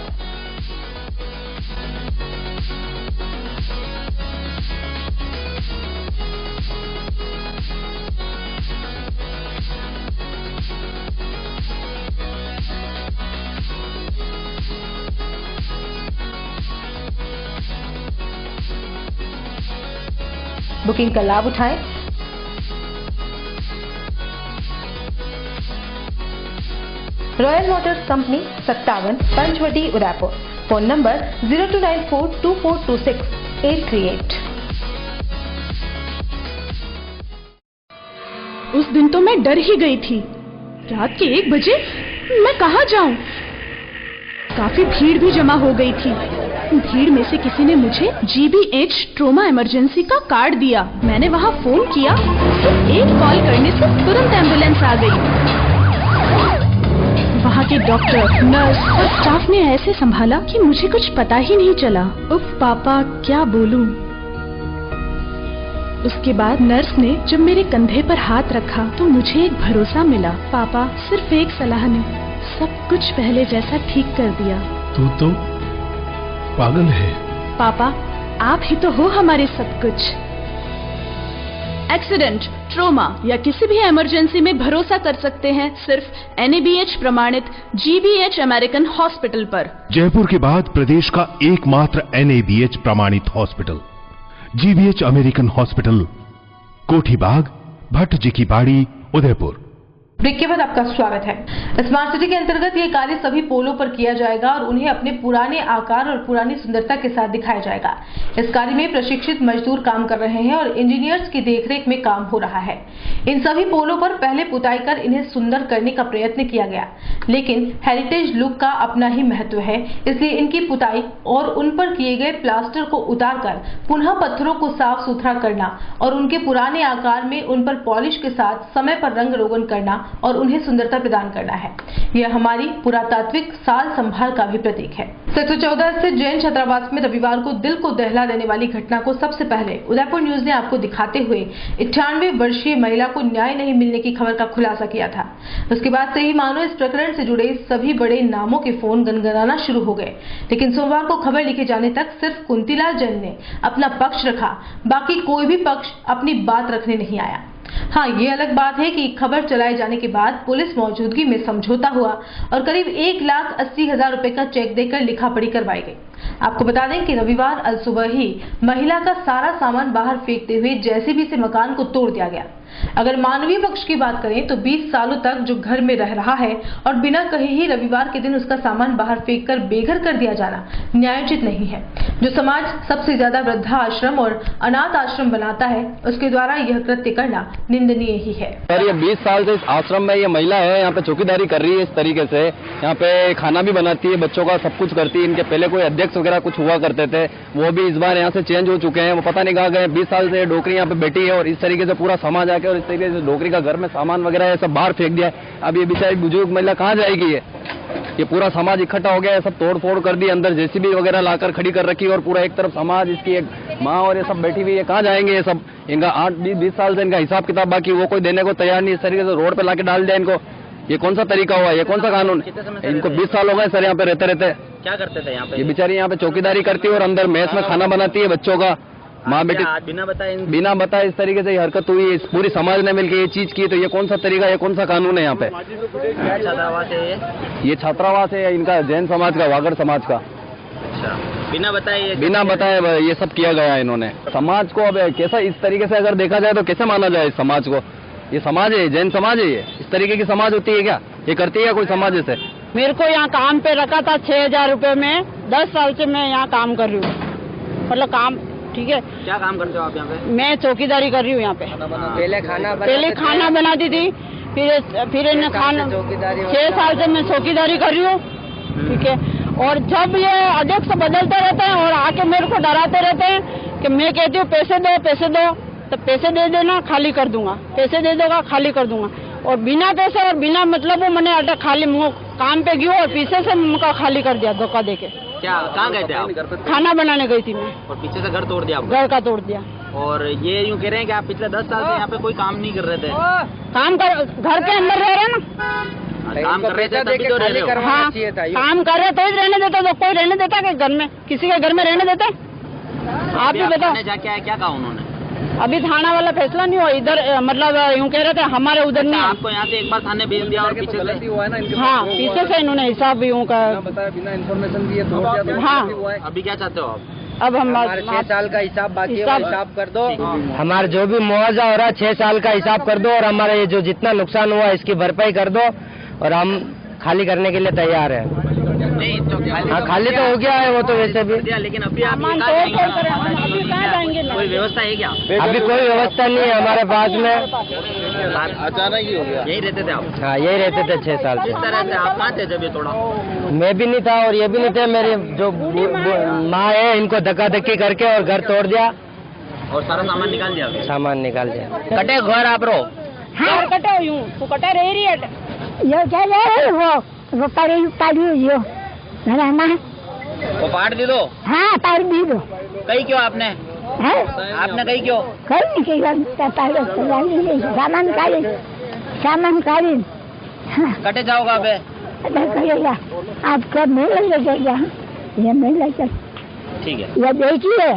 बुकिंग का लाभ उठाएं। Royal Motors company 57 Panchwati Udaipur. Phone number 02942426-838। उस दिन तो मैं डर ही गई थी। रात के 1 बजे मैं कहाँ जाऊं? काफी भीड़ भी जमा हो गई थी। भीड़ में से किसी ने मुझे GBH ट्रोमा इमरजेंसी का कार्ड दिया। मैंने वहाँ फोन किया, सिर्फ एक कॉल करने से तुरंत एम्बुलेंस आ गई। वहाँ के डॉक्टर, नर्स और स्टाफ ने ऐसे संभाला कि मुझे कुछ पता ही नहीं चला। उफ पापा, क्या बोलूं। उसके बाद नर्स ने जब मेरे कंधे पर हाथ रखा तो मुझे एक भरोसा मिला। पापा, सिर्फ एक सलाह ने सब कुछ पहले जैसा ठीक कर दिया। तू तो पागल है। पापा, आप ही तो हो हमारे सब कुछ। एक्सीडेंट, ट्रोमा या किसी भी इमरजेंसी में भरोसा कर सकते हैं सिर्फ NABH प्रमाणित GBH अमेरिकन हॉस्पिटल पर। जयपुर के बाद प्रदेश का एकमात्र NABH प्रमाणित हॉस्पिटल GBH अमेरिकन हॉस्पिटल, कोठी बाग, भट्ट जी की बाड़ी, उदयपुर। ब्रेक के बाद आपका स्वागत है। स्मार्ट सिटी के अंतर्गत ये कार्य सभी पोलों पर किया जाएगा और उन्हें अपने पुराने आकार और पुरानी सुंदरता के साथ दिखाया जाएगा। इस कार्य में प्रशिक्षित मजदूर काम कर रहे हैं और इंजीनियर्स की देखरेख में काम हो रहा है। इन सभी पोलों पर पहले पुताई कर इन्हें सुंदर करने का प्रयत्न किया गया, लेकिन हेरिटेज लुक का अपना ही महत्व है, इसलिए इनकी पुताई और उन पर किए गए प्लास्टर को उतारकर पुनः पत्थरों को साफ सुथरा करना और उनके पुराने आकार में उन पर पॉलिश के साथ समय पर रंग रोगन करना और उन्हें सुंदरता प्रदान करना है। यह हमारी पुरातात्विक साल संभाल का भी प्रतीक है। सेक्टर 14 स्थित जैन छात्रावास में रविवार को दिल को दहला देने वाली घटना को सबसे पहले उदयपुर न्यूज ने आपको दिखाते हुए 98 वर्षीय महिला को न्याय नहीं मिलने की खबर का खुलासा किया था। उसके बाद से ही मानो इस प्रकरण से जुड़े सभी बड़े नामों के फोन गनगनाना शुरू हो गए, लेकिन सोमवार को खबर लिखे जाने तक सिर्फ कुंतीलाल जैन ने अपना पक्ष रखा, बाकी कोई भी पक्ष अपनी बात रखने नहीं आया। हाँ, ये अलग बात है कि खबर चलाए जाने के बाद पुलिस मौजूदगी में समझौता हुआ और करीब 1,80,000 रुपए का चेक देकर लिखा पढ़ी करवाई गई। आपको बता दें कि रविवार अल सुबह ही महिला का सारा सामान बाहर फेंकते हुए जेसीबी से मकान को तोड़ दिया गया। अगर मानवीय पक्ष की बात करें तो 20 सालों तक जो घर में रह रहा है और बिना कहे ही रविवार के दिन उसका सामान बाहर फेंककर बेघर कर दिया जाना न्यायोचित नहीं है। जो समाज सबसे ज्यादा वृद्धा आश्रम और अनाथ आश्रम बनाता है, उसके द्वारा यह कृत्य करना निंदनीय ही है। सर, ये 20 साल से इस आश्रम में ये महिला है, यहाँ पे चौकीदारी कर रही है इस तरीके से। यहाँ पे खाना भी बनाती है, बच्चों का सब कुछ करती है। इनके पहले कोई अध्यक्ष वगैरह कुछ हुआ करते थे, वो भी इस बार यहाँ से चेंज हो चुके हैं। वो पता नहीं कहाँ गए। 20 साल से डोकरी यहाँ पे बैठी है और इस तरीके से पूरा समाज आके और इस तरीके से डोकरी का घर में सामान वगैरह है सब बाहर फेंक दिया। अब ये बेचारी बुजुर्ग महिला कहाँ जाएगी? ये पूरा समाज इकट्ठा हो गया है, सब तोड़ फोड़ कर दी, अंदर जेसीबी वगैरह लाकर खड़ी कर रखी और पूरा एक तरफ समाज, इसकी एक माँ और ये सब बैठी हुई है। कहाँ जाएंगे ये सब? इनका 8-20 साल से इनका हिसाब किताब बाकी, वो कोई देने को तैयार नहीं। इस तरीके से रोड पे लाके डाल दिया इनको। ये कौन सा तरीका हुआ? ये कौन सा कानून? इनको 20 साल हो गए सर यहाँ पे रहते रहते। क्या करते थे यहाँ पे? ये बेचारी यहाँ पे चौकीदारी करती है और अंदर मेस में खाना बनाती है बच्चों का। माँ बेटी बिना बताए इस तरीके से हरकत हुई। इस पूरी समाज ने मिलकर ये चीज की, तो ये कौन सा तरीका, ये कौन सा कानून है यहाँ पे? क्या छात्रावास है ये छात्रावास है इनका जैन समाज का, वागड़ समाज का। अच्छा, बिना बताए ये सब किया गया है इन्होंने। समाज को अब कैसा, इस तरीके से अगर देखा जाए तो कैसे माना जाए इस समाज को? ये समाज है, जैन समाज है ये? इस तरीके की समाज होती है क्या? ये करती है कोई समाज ऐसे? मेरे को यहाँ काम पे रखा था 6,000 रुपए में। 10 साल से मैं यहाँ काम कर रही हूँ, मतलब काम ठीक है। क्या काम करते हो आप यहाँ पे? मैं चौकीदारी कर रही हूँ यहाँ पे। पहले खाना बनाती थी, फिर इन्हें खाना 6 साल से मैं चौकीदारी कर रही हूँ, ठीक है। और जब ये अध्यक्ष बदलते रहते हैं और आके मेरे को डराते रहते हैं कि मैं कहती हूँ पैसे दो, तो पैसे दे देना, खाली कर दूंगा, पैसे दे देगा, खाली कर दूंगा। और बिना पैसे और बिना मतलब वो मैंने अटक खाली काम पे गई और पीछे से मुझे खाली कर दिया धोखा देके। क्या, कहाँ गए थे आप? खाना बनाने गई थी मैं। और पीछे से घर तोड़ दिया? घर का तोड़ दिया। और ये यूँ कह रहे हैं कि आप पिछले 10 साल से यहाँ पे कोई काम नहीं कर रहे थे? काम कर, घर के अंदर रह रहे ना, काम कर रहे थे तभी तो रह रहे हो। हाँ, काम कर रहे तो ही रहने देता, तो कोई रहने देता कि घर में, किसी के घर में रहने देता? आप ही बताओ। जाके क्या कहा उन्होंने? अभी थाना वाला फैसला नहीं हुआ इधर, मतलब यूँ कह रहे थे हमारे उधर नहीं। आपको यहाँ से एक बार थाने भेज दिया और पीछे से हुआ है ना? हाँ, पीछे से इन्होंने हिसाब यूँ का बिना इन्फॉर्मेशन दिए। हाँ, अभी क्या चाहते हो आप? अब हम 6 साल का हिसाब बाकी है, हिसाब कर दो। हमारा जो भी मुआवजा हो रहा है 6 साल का हिसाब कर दो और हमारा ये जो जितना नुकसान हुआ इसकी भरपाई कर दो और हम खाली करने के लिए तैयार है। नहीं तो खाली तो हो गया है वो तो वैसे भी, लेकिन अभी आप कोई व्यवस्था है क्या? अभी कोई व्यवस्था नहीं है हमारे पास में। अचानक ही हो गया? यही रहते थे आप? हाँ, यही रहते थे 6 साल से। इस तरह से आप कहाँ थे जब ये तोड़ा? मैं भी नहीं था और ये भी नहीं थे। मेरी जो माँ है इनको धक्का धक्की करके और घर तोड़ दिया और सारा सामान निकाल दिया? सामान निकाल दिया। कटे घर आप रो? हाँ, कटे यूँ तो कटे रही है। ये क्या है वो पाड़ी यो वो पाट दी दो? हाँ, पाड़ी दी दो। कहीं क्यों आपने? आपने कहीं क्यों? सामान काली कटे जाओगा बे? आपका मिल लगेगा, ये मिल लगेगा। ठीक है, ये देखिए।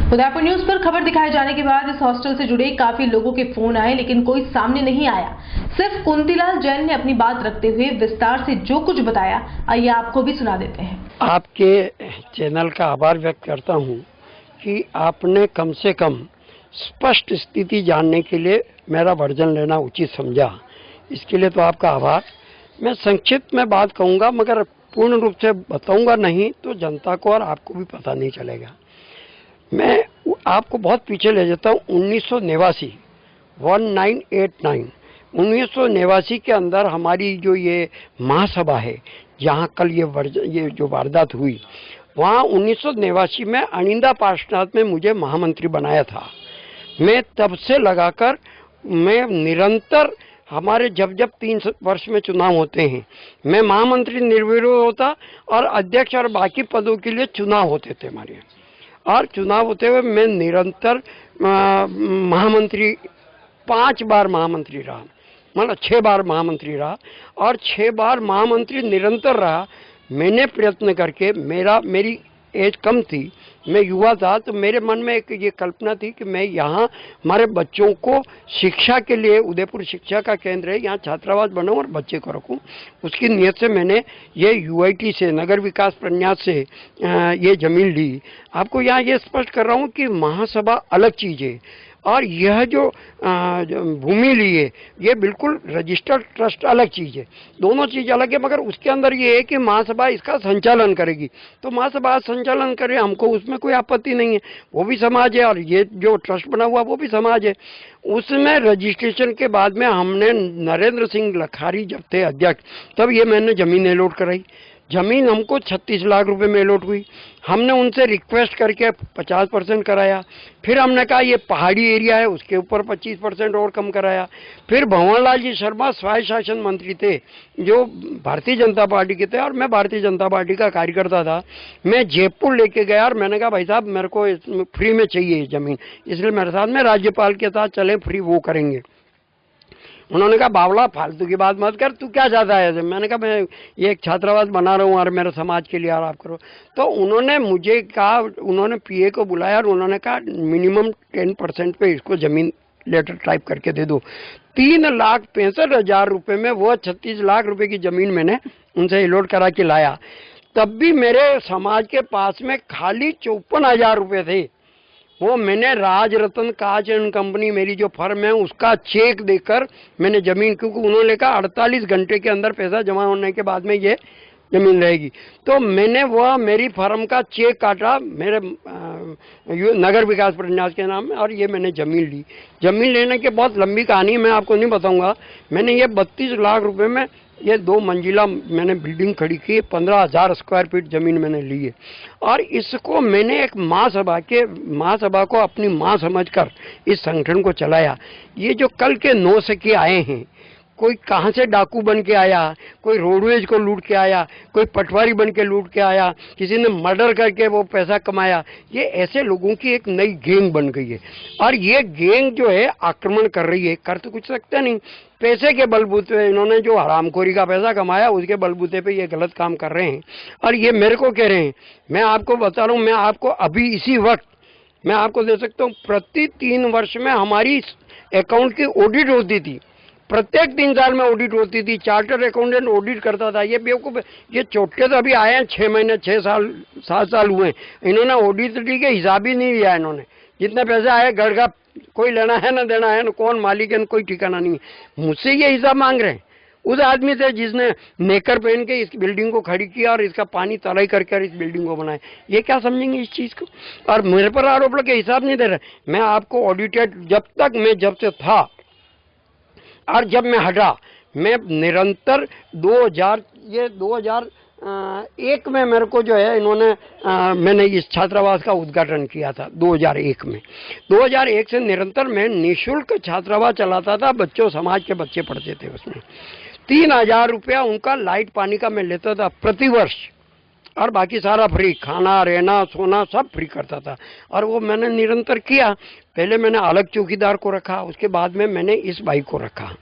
उदयपुर न्यूज पर खबर दिखाए जाने के बाद इस हॉस्टल से जुड़े काफी लोगों के फोन आए, लेकिन कोई सामने नहीं आया। सिर्फ कुंतीलाल जैन ने अपनी बात रखते हुए विस्तार से जो कुछ बताया, आइए आपको भी सुना देते हैं। आपके चैनल का आभार व्यक्त करता हूं कि आपने कम से कम स्पष्ट स्थिति जानने के लिए मेरा वर्जन लेना उचित समझा। इसके लिए तो आपका आभार। मैं संक्षिप्त में बात कहूँगा, मगर पूर्ण रूप से बताऊँगा नहीं तो जनता को और आपको भी पता नहीं चलेगा। मैं आपको बहुत पीछे ले जाता हूँ। 1989 के अंदर हमारी जो ये महासभा है, जहाँ कल ये जो वारदात हुई, वहाँ 1989 में अनिंदा पार्श्वनाथ में मुझे महामंत्री बनाया था। मैं तब से लगाकर मैं निरंतर हमारे जब 3 वर्ष में चुनाव होते हैं, मैं महामंत्री निर्विरोध होता और अध्यक्ष और बाकी पदों के लिए चुनाव होते थे हमारे। और चुनाव होते हुए मैं निरंतर महामंत्री 5 बार महामंत्री रहा, मतलब 6 बार महामंत्री रहा और 6 बार महामंत्री निरंतर रहा। मैंने प्रयत्न करके, मेरी एज कम थी, मैं युवा था, तो मेरे मन में एक ये कल्पना थी कि मैं यहाँ हमारे बच्चों को शिक्षा के लिए, उदयपुर शिक्षा का केंद्र है, यहाँ छात्रावास बनाऊँ और बच्चे को रखूँ। उसकी नियत से मैंने ये UIT से, नगर विकास प्रन्यास से ये जमीन ली। आपको यहाँ ये स्पष्ट कर रहा हूँ कि महासभा अलग चीज़ है और यह जो भूमि ली है ये बिल्कुल रजिस्टर्ड ट्रस्ट अलग चीज़ है। दोनों चीज़ अलग है, मगर उसके अंदर ये है कि महासभा इसका संचालन करेगी। तो महासभा संचालन करे, हमको उसमें कोई आपत्ति नहीं है, वो भी समाज है और ये जो ट्रस्ट बना हुआ वो भी समाज है। उसमें रजिस्ट्रेशन के बाद में हमने नरेंद्र सिंह लखारी जब थे अध्यक्ष, तब ये मैंने ज़मीन अलॉट कराई। ज़मीन हमको 36 लाख रुपए में अलॉट हुई। हमने उनसे रिक्वेस्ट करके 50% कराया। फिर हमने कहा ये पहाड़ी एरिया है, उसके ऊपर 25% और कम कराया। फिर भंवरलाल जी शर्मा स्वायत्त शासन मंत्री थे, जो भारतीय जनता पार्टी के थे और मैं भारतीय जनता पार्टी का कार्यकर्ता था। मैं जयपुर लेके गया और मैंने कहा भाई साहब मेरे को फ्री में चाहिए ज़मीन, इसलिए मेरे साथ में राज्यपाल के साथ चलें, फ्री वो करेंगे। उन्होंने कहा बावला फालतू की बात मत कर, तू क्या चाहता है? मैंने कहा मैं ये एक छात्रावास बना रहा हूँ और मेरे समाज के लिए और आप करो। तो उन्होंने मुझे कहा, उन्होंने PA को बुलाया और उन्होंने कहा मिनिमम 10% पे इसको ज़मीन लेटर टाइप करके दे दो। 3,65,000 रुपये में वो 36 लाख रुपए की ज़मीन मैंने उनसे अलॉट करा के लाया। तब भी मेरे समाज के पास में खाली 54,000 रुपये थे। वो मैंने राज रतन कांच एंड कंपनी, मेरी जो फर्म है, उसका चेक देकर मैंने ज़मीन, क्योंकि उन्होंने कहा 48 घंटे के अंदर पैसा जमा होने के बाद में ये ज़मीन रहेगी। तो मैंने वह मेरी फर्म का चेक काटा मेरे नगर विकास प्रन्यास के नाम में और ये मैंने ज़मीन ली। ज़मीन लेने की बहुत लंबी कहानी मैं आपको नहीं बताऊंगा। मैंने ये 32 लाख रुपए में ये 2 मंजिला मैंने बिल्डिंग खड़ी की, 15,000 स्क्वायर फीट ज़मीन मैंने ली है और इसको मैंने एक महासभा को अपनी माँ समझकर इस संगठन को चलाया। ये जो कल के 9 सखी आए हैं, कोई कहाँ से डाकू बन के आया, कोई रोडवेज को लूट के आया, कोई पटवारी बन के लूट के आया, किसी ने मर्डर करके वो पैसा कमाया। ये ऐसे लोगों की एक नई गैंग बन गई है और ये गैंग जो है आक्रमण कर रही है। कर तो कुछ सकते नहीं, पैसे के बलबूते इन्होंने जो हरामखोरी का पैसा कमाया उसके बलबूते पे ये गलत काम कर रहे हैं और ये मेरे को कह रहे हैं। मैं आपको बता रहा हूँ, मैं आपको अभी इसी वक्त मैं आपको दे सकता हूँ, प्रति 3 वर्ष में हमारी अकाउंट की ऑडिट होती थी। प्रत्येक 3 साल में ऑडिट होती थी, चार्टर्ड अकाउंटेंट ऑडिट करता था। ये बेवकूफ़, ये चोटके तो अभी आए हैं 6 महीने, 6 साल 7 साल हुए, इन्होंने ऑडिट के हिसाब ही नहीं दिया। इन्होंने जितने पैसे आए घर का कोई लेना है ना देना है, ना कौन मालिक है, कोई ठिकाना नहीं है। मुझसे ये हिसाब मांग रहे हैं उस आदमी से जिसने नेकर पहन के इस बिल्डिंग को खड़ी किया और इसका पानी तलाई करके इस बिल्डिंग को बनाया। ये क्या समझेंगे इस चीज़ को? और मेरे पर आरोप लगे हिसाब नहीं दे रहे। मैं आपको ऑडिटेड जब से था और जब मैं हटा, मैं निरंतर 2001 में मेरे को जो है इन्होंने मैंने इस छात्रावास का उद्घाटन किया था 2001 में। 2001 से निरंतर मैं निःशुल्क छात्रावास चलाता था, बच्चों समाज के बच्चे पढ़ते थे उसमें। 3,000 रुपया उनका लाइट पानी का मैं लेता था प्रति वर्ष और बाकी सारा फ्री, खाना रहना सोना सब फ्री करता था और वो मैंने निरंतर किया। पहले मैंने अलग चौकीदार को रखा, उसके बाद में मैंने इस भाई को रखा।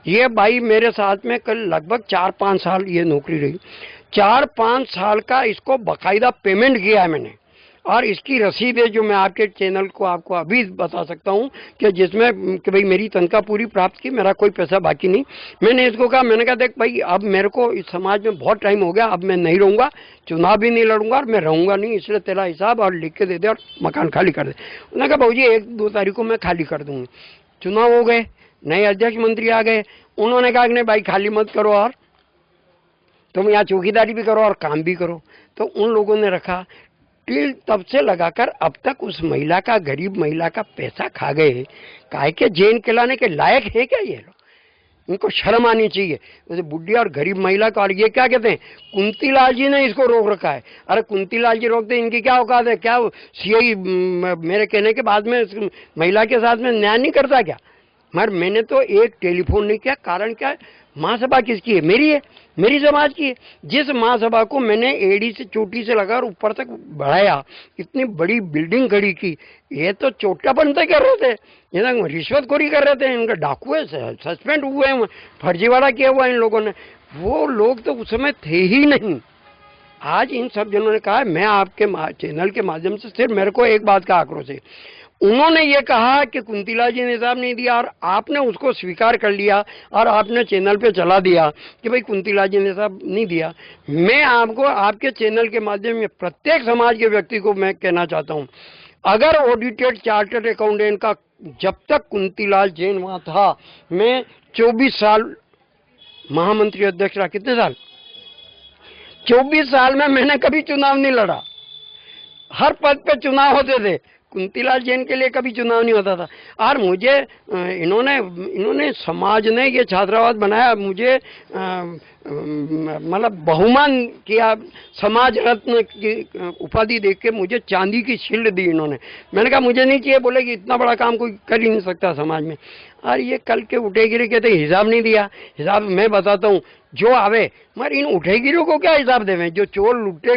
ये भाई मेरे साथ में कल लगभग 4-5 साल ये नौकरी रही। 4-5 साल का इसको बाकायदा पेमेंट किया है मैंने और इसकी रसीद है जो मैं आपके चैनल को आपको अभी बता सकता हूँ कि जिसमें कि भाई मेरी तनख्वाह पूरी प्राप्त की, मेरा कोई पैसा बाकी नहीं। मैंने इसको कहा, मैंने कहा देख भाई अब मेरे को इस समाज में बहुत टाइम हो गया, अब मैं नहीं रहूँगा, चुनाव भी नहीं लड़ूंगा और मैं रहूँगा नहीं, इसलिए तेरा हिसाब और लिख के दे दे और मकान खाली कर दे। उन्होंने कहा भाई 1-2 तारीख को मैं खाली कर दूँगी। चुनाव हो गए, नए अध्यक्ष मंत्री आ गए, उन्होंने कहा कि नहीं भाई खाली मत करो और तुम यहाँ चौकीदारी भी करो और काम भी करो। तो उन लोगों ने रखा। टिल तब से लगाकर अब तक उस महिला का, गरीब महिला का पैसा खा गए। काहे के जेल खिलाने के लायक है क्या ये लोग? इनको शर्म आनी चाहिए। जैसे बुढ़ी और गरीब महिला का, और ये क्या कहते हैं, कुंतीलाल जी ने इसको रोक रखा है। अरे कुंतीलाल जी रोकते, इनकी क्या औकात है? क्या सीआई मेरे कहने के बाद में महिला के साथ में न्याय नहीं करता क्या? मगर मैंने तो एक टेलीफोन नहीं किया। कारण क्या है? महासभा किसकी है? मेरी है, मेरी समाज की है। जिस महासभा को मैंने एड़ी से चोटी से लगाकर ऊपर तक बढ़ाया, इतनी बड़ी बिल्डिंग खड़ी की, ये तो चोटापन से कर रहे थे, ये रिश्वतखोरी कर रहे थे। इनका डाकू है, सस्पेंड हुए हैं, फर्जीवाड़ा किया हुआ इन लोगों ने। वो लोग तो उस समय थे ही नहीं। आज इन सब जनों ने कहा, मैं आपके चैनल के माध्यम से सिर्फ मेरे को एक बात का आक्रोश है। उन्होंने ये कहा कि कुंतीलाल जी ने हिसाब नहीं दिया और आपने उसको स्वीकार कर लिया और आपने चैनल पे चला दिया कि भाई कुंतीलाल जी ने हिसाब नहीं दिया। मैं आपको आपके चैनल के माध्यम में प्रत्येक समाज के व्यक्ति को मैं कहना चाहता हूँ, अगर ऑडिटेड चार्टर्ड अकाउंटेंट का जब तक कुंतीलाल जैन वहाँ था, मैं 24 साल महामंत्री अध्यक्ष रहा। कितने साल? 24 साल में मैंने कभी चुनाव नहीं लड़ा। हर पद पे चुनाव होते थे, कुंतीलाल जैन के लिए कभी चुनाव नहीं होता था। और मुझे इन्होंने समाज ने ये छात्रावास बनाया, मुझे मतलब बहुमान किया, समाज रत्न की उपाधि देख के मुझे चांदी की शील्ड दी इन्होंने। मैंने कहा मुझे नहीं चाहिए, बोले कि इतना बड़ा काम कोई कर ही नहीं सकता समाज में। और ये कल के उठेगिरी कहते हिसाब नहीं दिया। हिसाब मैं बताता हूँ, जो आवे, मगर इन उठेगिरियों को क्या हिसाब देवें? जो चोर लुटे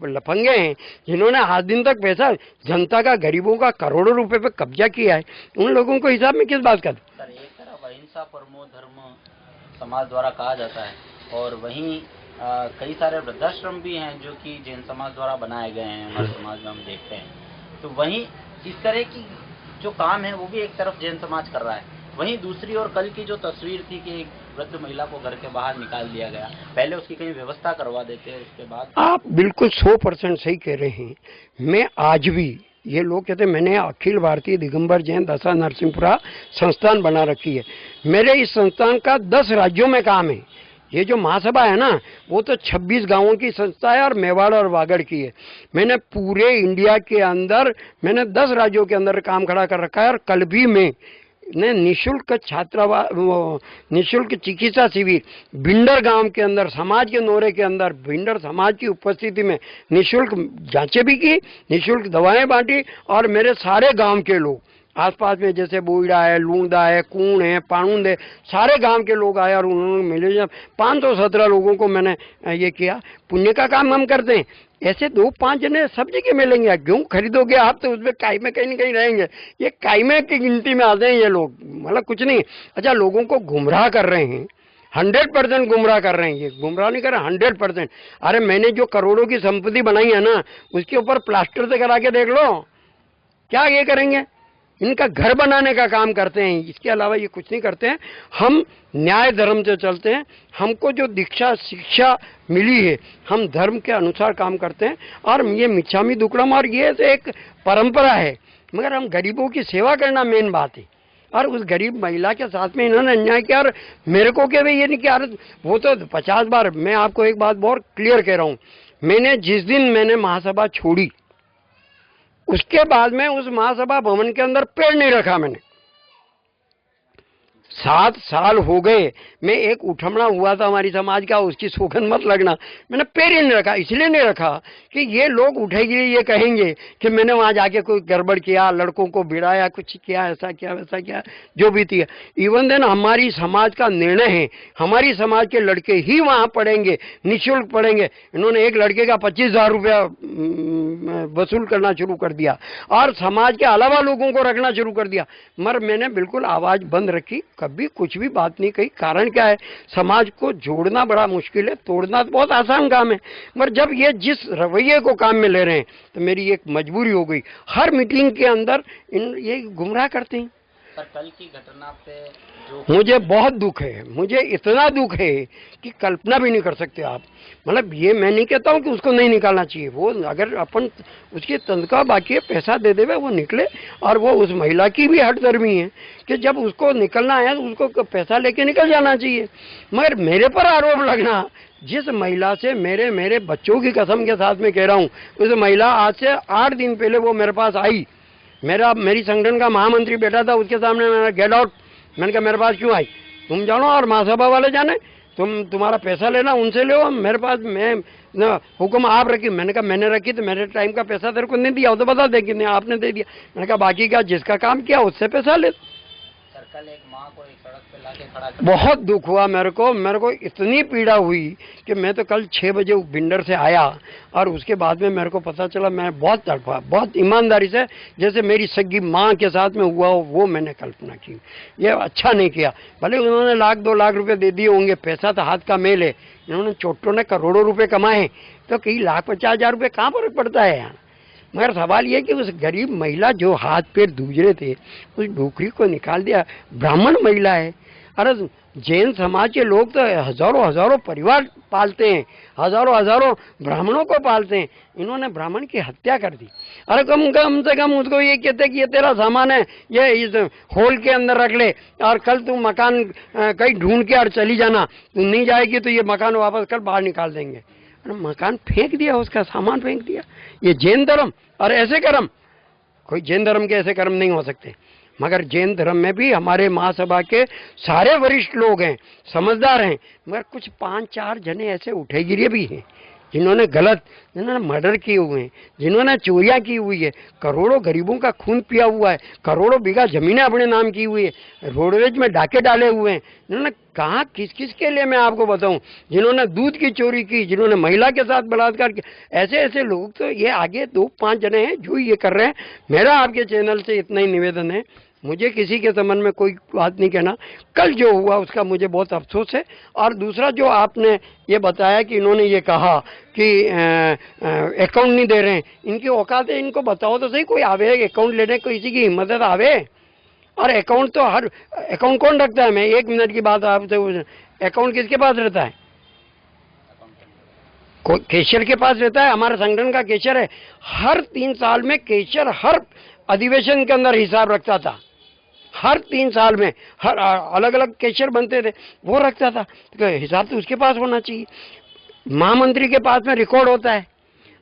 लफंगे हैं, जिन्होंने आज दिन तक पैसा जनता का, गरीबों का करोड़ों रुपए पे कब्जा किया है, उन लोगों को हिसाब में किस बात का? सर, एक तरफ अहिंसा परमो धर्म समाज द्वारा कहा जाता है, और वहीं कई सारे वृद्धाश्रम भी हैं जो कि जैन समाज द्वारा बनाए गए हैं, हमारे समाज में हम देखते हैं। तो वहीं इस तरह की जो काम है वो भी एक तरफ जैन समाज कर रहा है, वहीं दूसरी ओर कल की जो तस्वीर थी कि एक वृद्ध महिला को घर के बाहर निकाल दिया गया, पहले उसकी कहीं व्यवस्था करवा देते हैं, उसके बाद। आप बिल्कुल 100% सही कह रहे हैं। मैं आज भी, ये लोग कहते हैं मैंने अखिल भारतीय दिगंबर जैन दशा नरसिंहपुरा संस्थान बना रखी है। मेरे इस संस्थान का 10 राज्यों में काम है। ये जो महासभा है ना, वो तो 26 गांवों की संस्था है और मेवाड़ और वागड़ की है। मैंने पूरे इंडिया के अंदर, मैंने 10 राज्यों के अंदर काम खड़ा कर रखा है। और कल भी मैं ने निःशुल्क छात्रावास, निःशुल्क चिकित्सा शिविर भिंडर गांव के अंदर, समाज के नोरे के अंदर, भिंडर समाज की उपस्थिति में निःशुल्क जांचें भी की, निःशुल्क दवाएं बांटी। और मेरे सारे गांव के लोग, आसपास में जैसे बोईडा है, लूंदा है, कूण है, पाणुंद है, सारे गांव के लोग आए और उन्होंने मिले। जब 517 लोगों को मैंने ये किया। पुण्य का काम हम करते हैं। ऐसे 2-5 जने सब जगह मिलेंगे। गेहूँ खरीदोगे आप तो उसमें कायमे कहीं न कहीं रहेंगे। ये कायमे की गिनती में आते हैं ये लोग, मतलब कुछ नहीं। अच्छा, लोगों को गुमराह कर रहे हैं, 100% गुमराह कर रहे हैं। ये गुमराह नहीं कर रहे, 100%। अरे मैंने जो करोड़ों की संपत्ति बनाई है ना, उसके ऊपर प्लास्टर से करा के देख लो, क्या ये करेंगे? इनका घर बनाने का काम करते हैं, इसके अलावा ये कुछ नहीं करते हैं। हम न्याय धर्म से चलते हैं। हमको जो दीक्षा शिक्षा मिली है, हम धर्म के अनुसार काम करते हैं। और ये मिच्छामी दुक्कड़म, और ये तो एक परंपरा है, मगर हम गरीबों की सेवा करना मेन बात है। और उस गरीब महिला के साथ में इन्होंने अन्याय किया। और मेरे को क्या भाई ये नहीं किया, वो तो 50 बार। मैं आपको एक बात बहुत क्लियर कह रहा हूँ, मैंने जिस दिन मैंने महासभा छोड़ी, उसके बाद में उस महासभा भवन के अंदर पैर नहीं रखा मैंने। 7 साल हो गए। मैं एक उठमना हुआ था हमारी समाज का, उसकी सौगंध मत लगना, मैंने पैर ही नहीं रखा। इसलिए नहीं रखा कि ये लोग उठेंगे, ये कहेंगे कि मैंने वहां जाके कोई गड़बड़ किया, लड़कों को भिड़ाया, कुछ किया, ऐसा किया वैसा किया, जो भी थी। इवन देन हमारी समाज का निर्णय है, हमारी समाज के लड़के ही वहां पढ़ेंगे, निःशुल्क पढ़ेंगे। इन्होंने एक लड़के का 25,000 रुपया वसूल करना शुरू कर दिया और समाज के अलावा लोगों को रखना शुरू कर दिया। मगर मैंने बिल्कुल आवाज बंद रखी, कभी कुछ भी बात नहीं कही। कारण क्या है, समाज को जोड़ना बड़ा मुश्किल है, तोड़ना तो बहुत आसान काम है। मगर जब ये जिस रवैये को काम में ले रहे हैं, तो मेरी एक मजबूरी हो गई। हर मीटिंग के अंदर ये गुमराह करते हैं। सर कल की घटना पे जो मुझे बहुत दुख है, मुझे इतना दुख है कि कल्पना भी नहीं कर सकते आप। मतलब ये मैं नहीं कहता हूँ कि उसको नहीं निकालना चाहिए, वो अगर अपन उसकी तनख्वाह बाकी है पैसा दे देवे वो निकले। और वो उस महिला की भी हट धर्मी है कि जब उसको निकलना है तो उसको पैसा लेके निकल जाना चाहिए। मगर मेरे पर आरोप लगना, जिस महिला से मेरे बच्चों की कसम के साथ में कह रहा हूँ, उस महिला आज से 8 दिन पहले वो मेरे पास आई, मेरी संगठन का महामंत्री बैठा था, उसके सामने मैंने गेट आउट, मैंने कहा मेरे पास क्यों आई, तुम जानो और महासभा वाले जाने, तुम्हारा पैसा लेना उनसे लो, मेरे पास मैं न हुक्म आप रखी। मैंने कहा मैंने रखी तो मेरे टाइम का पैसा तेरे को नहीं दिया हो तो बता दे कि नहीं आपने दे दिया। मैंने कहा बाकी का जिसका काम किया उससे पैसा ले। कल एक माँ को एक सड़क पे लाके खड़ा कर बहुत दुख हुआ मेरे को इतनी पीड़ा हुई कि मैं तो कल 6 बजे भिंडर से आया और उसके बाद में मेरे को पता चला, मैं बहुत तड़पा, बहुत ईमानदारी से, जैसे मेरी सगी माँ के साथ में हुआ हो वो मैंने कल्पना की। ये अच्छा नहीं किया, भले उन्होंने 1-2 लाख रुपए दे दिए होंगे, पैसा तो हाथ का मेल है, इन्होंने चोटों ने करोड़ों रुपए कमाए तो कई 1,50,000 रुपये कहाँ फर्क पड़ता है यहाँ। मगर सवाल ये कि उस गरीब महिला जो हाथ पैर दूज रहे थे उस डोकरी को निकाल दिया। ब्राह्मण महिला है, अरे जैन समाज के लोग तो हजारों परिवार पालते हैं, हजारों ब्राह्मणों को पालते हैं, इन्होंने ब्राह्मण की हत्या कर दी। अरे कम से कम उसको ये कहते कि ये तेरा सामान है, ये इस हॉल के अंदर रख ले और कल तू मकान कहीं ढूंढ के और चली जाना, तू नहीं जाएगी तो ये मकान वापस कल बाहर निकाल देंगे। मकान फेंक दिया, उसका सामान फेंक दिया। ये जैन धर्म और ऐसे कर्म, कोई जैन धर्म के ऐसे कर्म नहीं हो सकते। मगर जैन धर्म में भी हमारे महासभा के सारे वरिष्ठ लोग हैं, समझदार हैं, मगर कुछ 5-4 जने ऐसे उठेगिरे भी हैं जिन्होंने मर्डर किए हुए हैं, जिन्होंने चोरियां की हुई है, करोड़ों गरीबों का खून पिया हुआ है, करोड़ों बीघा जमीनें अपने नाम की हुई है, रोडवेज में डाके डाले हुए हैं। जिन्होंने कहाँ किस के लिए मैं आपको बताऊं, जिन्होंने दूध की चोरी की, जिन्होंने महिला के साथ बलात्कार किया, ऐसे लोग तो ये आगे 2-5 जने हैं जो ये कर रहे हैं। मेरा आपके चैनल से इतना ही निवेदन है, मुझे किसी के संबंध में कोई बात नहीं कहना, कल जो हुआ उसका मुझे बहुत अफसोस है। और दूसरा जो आपने ये बताया कि इन्होंने ये कहा कि अकाउंट नहीं दे रहे हैं, इनकी औकात है, इनको बताओ तो सही, कोई आवे अकाउंट लेने को, इसी की हिम्मत है तो आवे। और अकाउंट तो हर अकाउंट कौन रखता है, मैं 1 मिनट की बात आपसे, अकाउंट किसके पास रहता है? कैशियर के पास रहता है। हमारे संगठन का कैशियर है, हर 3 साल में कैशियर हर अधिवेशन के अंदर हिसाब रखता था, हर 3 साल में हर अलग अलग कैशियर बनते थे, वो रखता था, तो हिसाब तो उसके पास होना चाहिए। महामंत्री के पास में रिकॉर्ड होता है,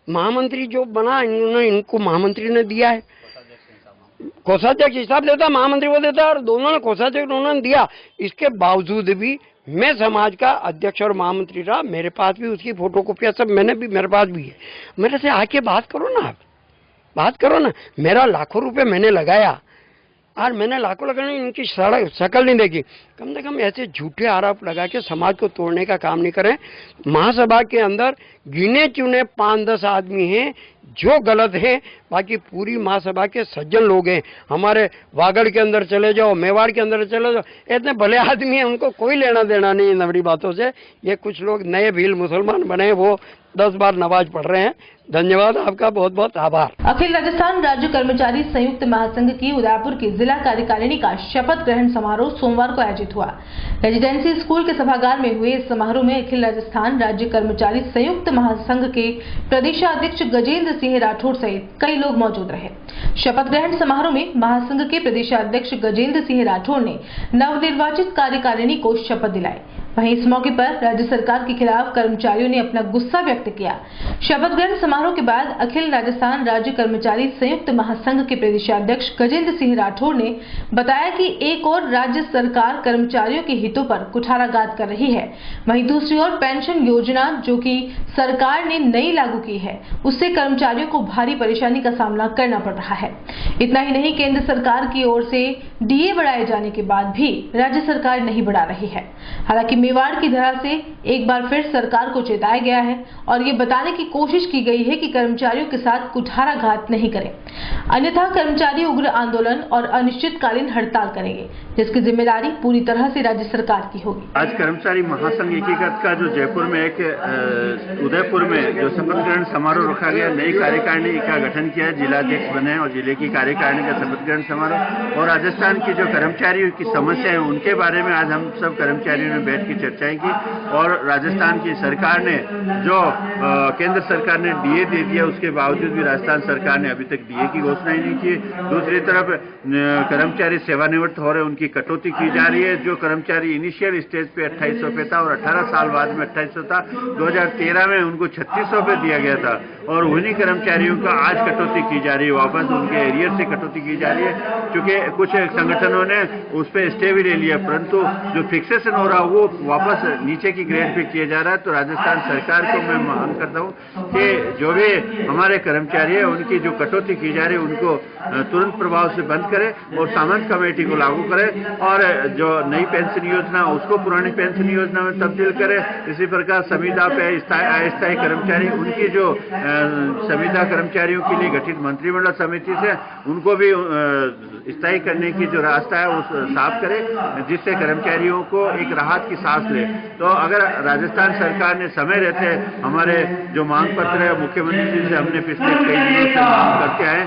महामंत्री जो बना इनको महामंत्री ने दिया है, कोषाध्यक्ष हिसाब देता, महामंत्री वो देता, और दोनों ने कोषाध्यक्ष उन्होंने दिया। इसके बावजूद भी मैं समाज का अध्यक्ष और महामंत्री रहा, मेरे पास भी उसकी फोटोकॉपियां सब मेरे पास भी है। मेरे से आके बात करो ना, आप बात करो ना। मेरा लाखों रुपए मैंने लगाया और मैंने लाखों लगाने, इनकी शक्ल नहीं देखी। कम से कम ऐसे झूठे आरोप लगा के समाज को तोड़ने का काम नहीं करें। महासभा के अंदर गिने चुने 5-10 आदमी हैं जो गलत हैं, बाकी पूरी महासभा के सज्जन लोग हैं। हमारे वागड़ के अंदर चले जाओ, मेवाड़ के अंदर चले जाओ, इतने भले आदमी हैं, उनको कोई लेना देना नहीं इन नवरी बातों से। ये कुछ लोग नए भील मुसलमान बने, वो 10 बार नमाज पढ़ रहे हैं। धन्यवाद, आपका बहुत बहुत आभार। अखिल राजस्थान राज्य कर्मचारी संयुक्त महासंघ की उदयपुर की जिला कार्यकारिणी का शपथ ग्रहण समारोह सोमवार को आयोजित हुआ। रेजिडेंसी स्कूल के सभागार में हुए इस समारोह में अखिल राजस्थान राज्य कर्मचारी संयुक्त महासंघ के प्रदेशाध्यक्ष गजेंद्र सिंह राठौड़ सहित कई लोग मौजूद रहे। शपथ ग्रहण समारोह में महासंघ के प्रदेशाध्यक्ष गजेंद्र सिंह राठौड़ ने नवनिर्वाचित कार्यकारिणी को शपथ दिलाई। वहीं इस मौके पर राज्य सरकार के खिलाफ कर्मचारियों ने अपना गुस्सा व्यक्त किया। शपथ ग्रहण समारोह के बाद अखिल राजस्थान राज्य कर्मचारी संयुक्त महासंघ के प्रदेशाध्यक्ष गजेंद्र सिंह राठौड़ ने बताया कि एक और राज्य सरकार कर्मचारियों के हितों पर कुठाराघात कर रही है, वहीं दूसरी ओर पेंशन योजना जो कि सरकार ने नई लागू की है, उससे कर्मचारियों को भारी परेशानी का सामना करना पड़ रहा है। इतना ही नहीं, केंद्र सरकार की ओर से डीए बढ़ाए जाने के बाद भी राज्य सरकार नहीं बढ़ा रही है। हालांकि मेवाड़ की धरा से एक बार फिर सरकार को चेताया गया है और ये बताने की कोशिश की गई है कि कर्मचारियों के साथ कुठाराघात नहीं करें। अन्यथा कर्मचारी उग्र आंदोलन और अनिश्चितकालीन हड़ताल करेंगे, जिसकी जिम्मेदारी पूरी तरह से राज्य सरकार की होगी। आज कर्मचारी महासंघ एकीकृत का जो जयपुर में एक उदयपुर में जो शपथ ग्रहण समारोह रखा गया, नई कार्यकारिणी का गठन किया, जिलाध्यक्ष बने और जिले की कार्यकारिणी का शपथ ग्रहण समारोह, और राजस्थान की जो कर्मचारियों की समस्या है उनके बारे में आज हम सब कर्मचारियों ने बैठ के चर्चाएं की। और राजस्थान की सरकार ने जो केंद्र सरकार ने डीए दे दिया, उसके बावजूद भी राजस्थान सरकार ने अभी तक डीए की घोषणा ही नहीं की। दूसरी तरफ कर्मचारी सेवानिवृत्त हो रहे, उनकी कटौती की जा रही है। जो कर्मचारी इनिशियल स्टेज पे 2800 पे था और 18 साल बाद में 2800 था, 2013 में उनको 3600 पे दिया गया था, और उन्हीं कर्मचारियों का आज कटौती की जा रही है, वापस उनके एरियर से कटौती की जा रही है। क्योंकि कुछ संगठनों ने उस पर स्टे भी ले लिया, परंतु जो फिक्सेशन हो रहा है वो वापस नीचे की ग्रेड पे किया जा रहा है। तो राजस्थान सरकार को मैं मांग करता हूँ कि जो भी हमारे कर्मचारी है उनकी जो कटौती की जा रही है उनको तुरंत प्रभाव से बंद करें और सामंत कमेटी को लागू करें, और जो नई पेंशन योजना उसको पुरानी पेंशन योजना में तब्दील करें। इसी प्रकार संविदा पे अस्थायी कर्मचारी, उनकी जो संविदा कर्मचारियों के लिए गठित मंत्रिमंडल समिति से उनको भी स्थायी करने की जो रास्ता है वो साफ करें, जिससे कर्मचारियों को एक राहत की सांस ले। तो अगर राजस्थान सरकार ने समय रहते हमारे जो मांग पत्र है मुख्यमंत्री जी से हमने पिछले कई दिनों से मांग करते आए,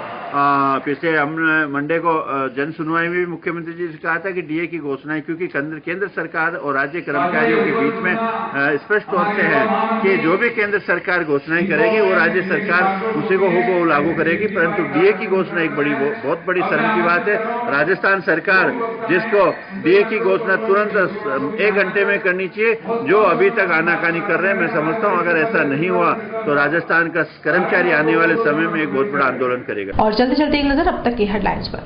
पिछले हमने मंडे को जन सुनवाई में भी मुख्यमंत्री जी से कहा था कि डीए की घोषणा है, क्योंकि केंद्र सरकार और राज्य कर्मचारियों के बीच में स्पष्ट तौर से है कि जो भी केंद्र सरकार घोषणाएं करेगी वो राज्य सरकार उसी को हूबहू लागू करेगी। परंतु डीए की घोषणा एक बहुत बड़ी शर्म की बात है। राजस्थान सरकार जिसको डीए की घोषणा तुरंत 1 घंटे में करनी चाहिए, जो अभी तक आनाकानी कर रहे हैं, मैं समझता हूँ अगर ऐसा नहीं हुआ तो राजस्थान का कर्मचारी आने वाले समय में एक बहुत बड़ा आंदोलन करेगा। और चलते चलते एक नजर अब तक की हेडलाइंस पर।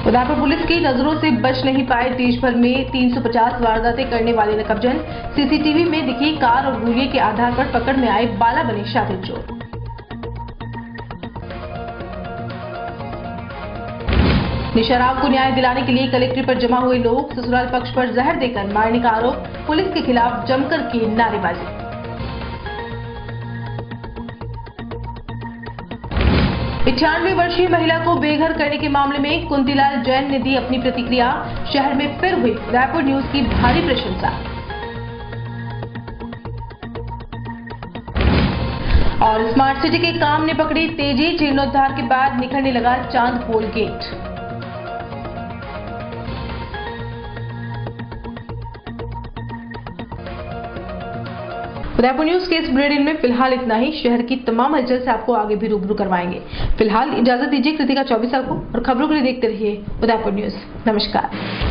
उदयपुर पुलिस की नजरों से बच नहीं पाए देश भर में 350 वारदातें करने वाले नकबजन। सीसीटीवी में दिखी कार और गोलियों के आधार पर पकड़ में आए बाला बने शातिर चोर। निशराब को न्याय दिलाने के लिए कलेक्ट्रेट पर जमा हुए लोग, ससुराल पक्ष पर जहर देकर मारने का आरोप, पुलिस के खिलाफ जमकर की नारेबाजी। 98 वर्षीय महिला को बेघर करने के मामले में कुंतीलाल जैन ने दी अपनी प्रतिक्रिया। शहर में फिर हुई उदयपुर न्यूज की भारी प्रशंसा। और स्मार्ट सिटी के काम ने पकड़ी तेजी, जीर्णोद्धार के बाद निखरने लगा चांदपोल गेट। उदयपुर न्यूज के इस बुलेटिन में फिलहाल इतना ही। शहर की तमाम हलचल से आपको आगे भी रूबरू करवाएंगे। फिलहाल इजाजत दीजिए कृतिका चौबीसा को, और खबरों के लिए देखते रहिए उदयपुर न्यूज। नमस्कार।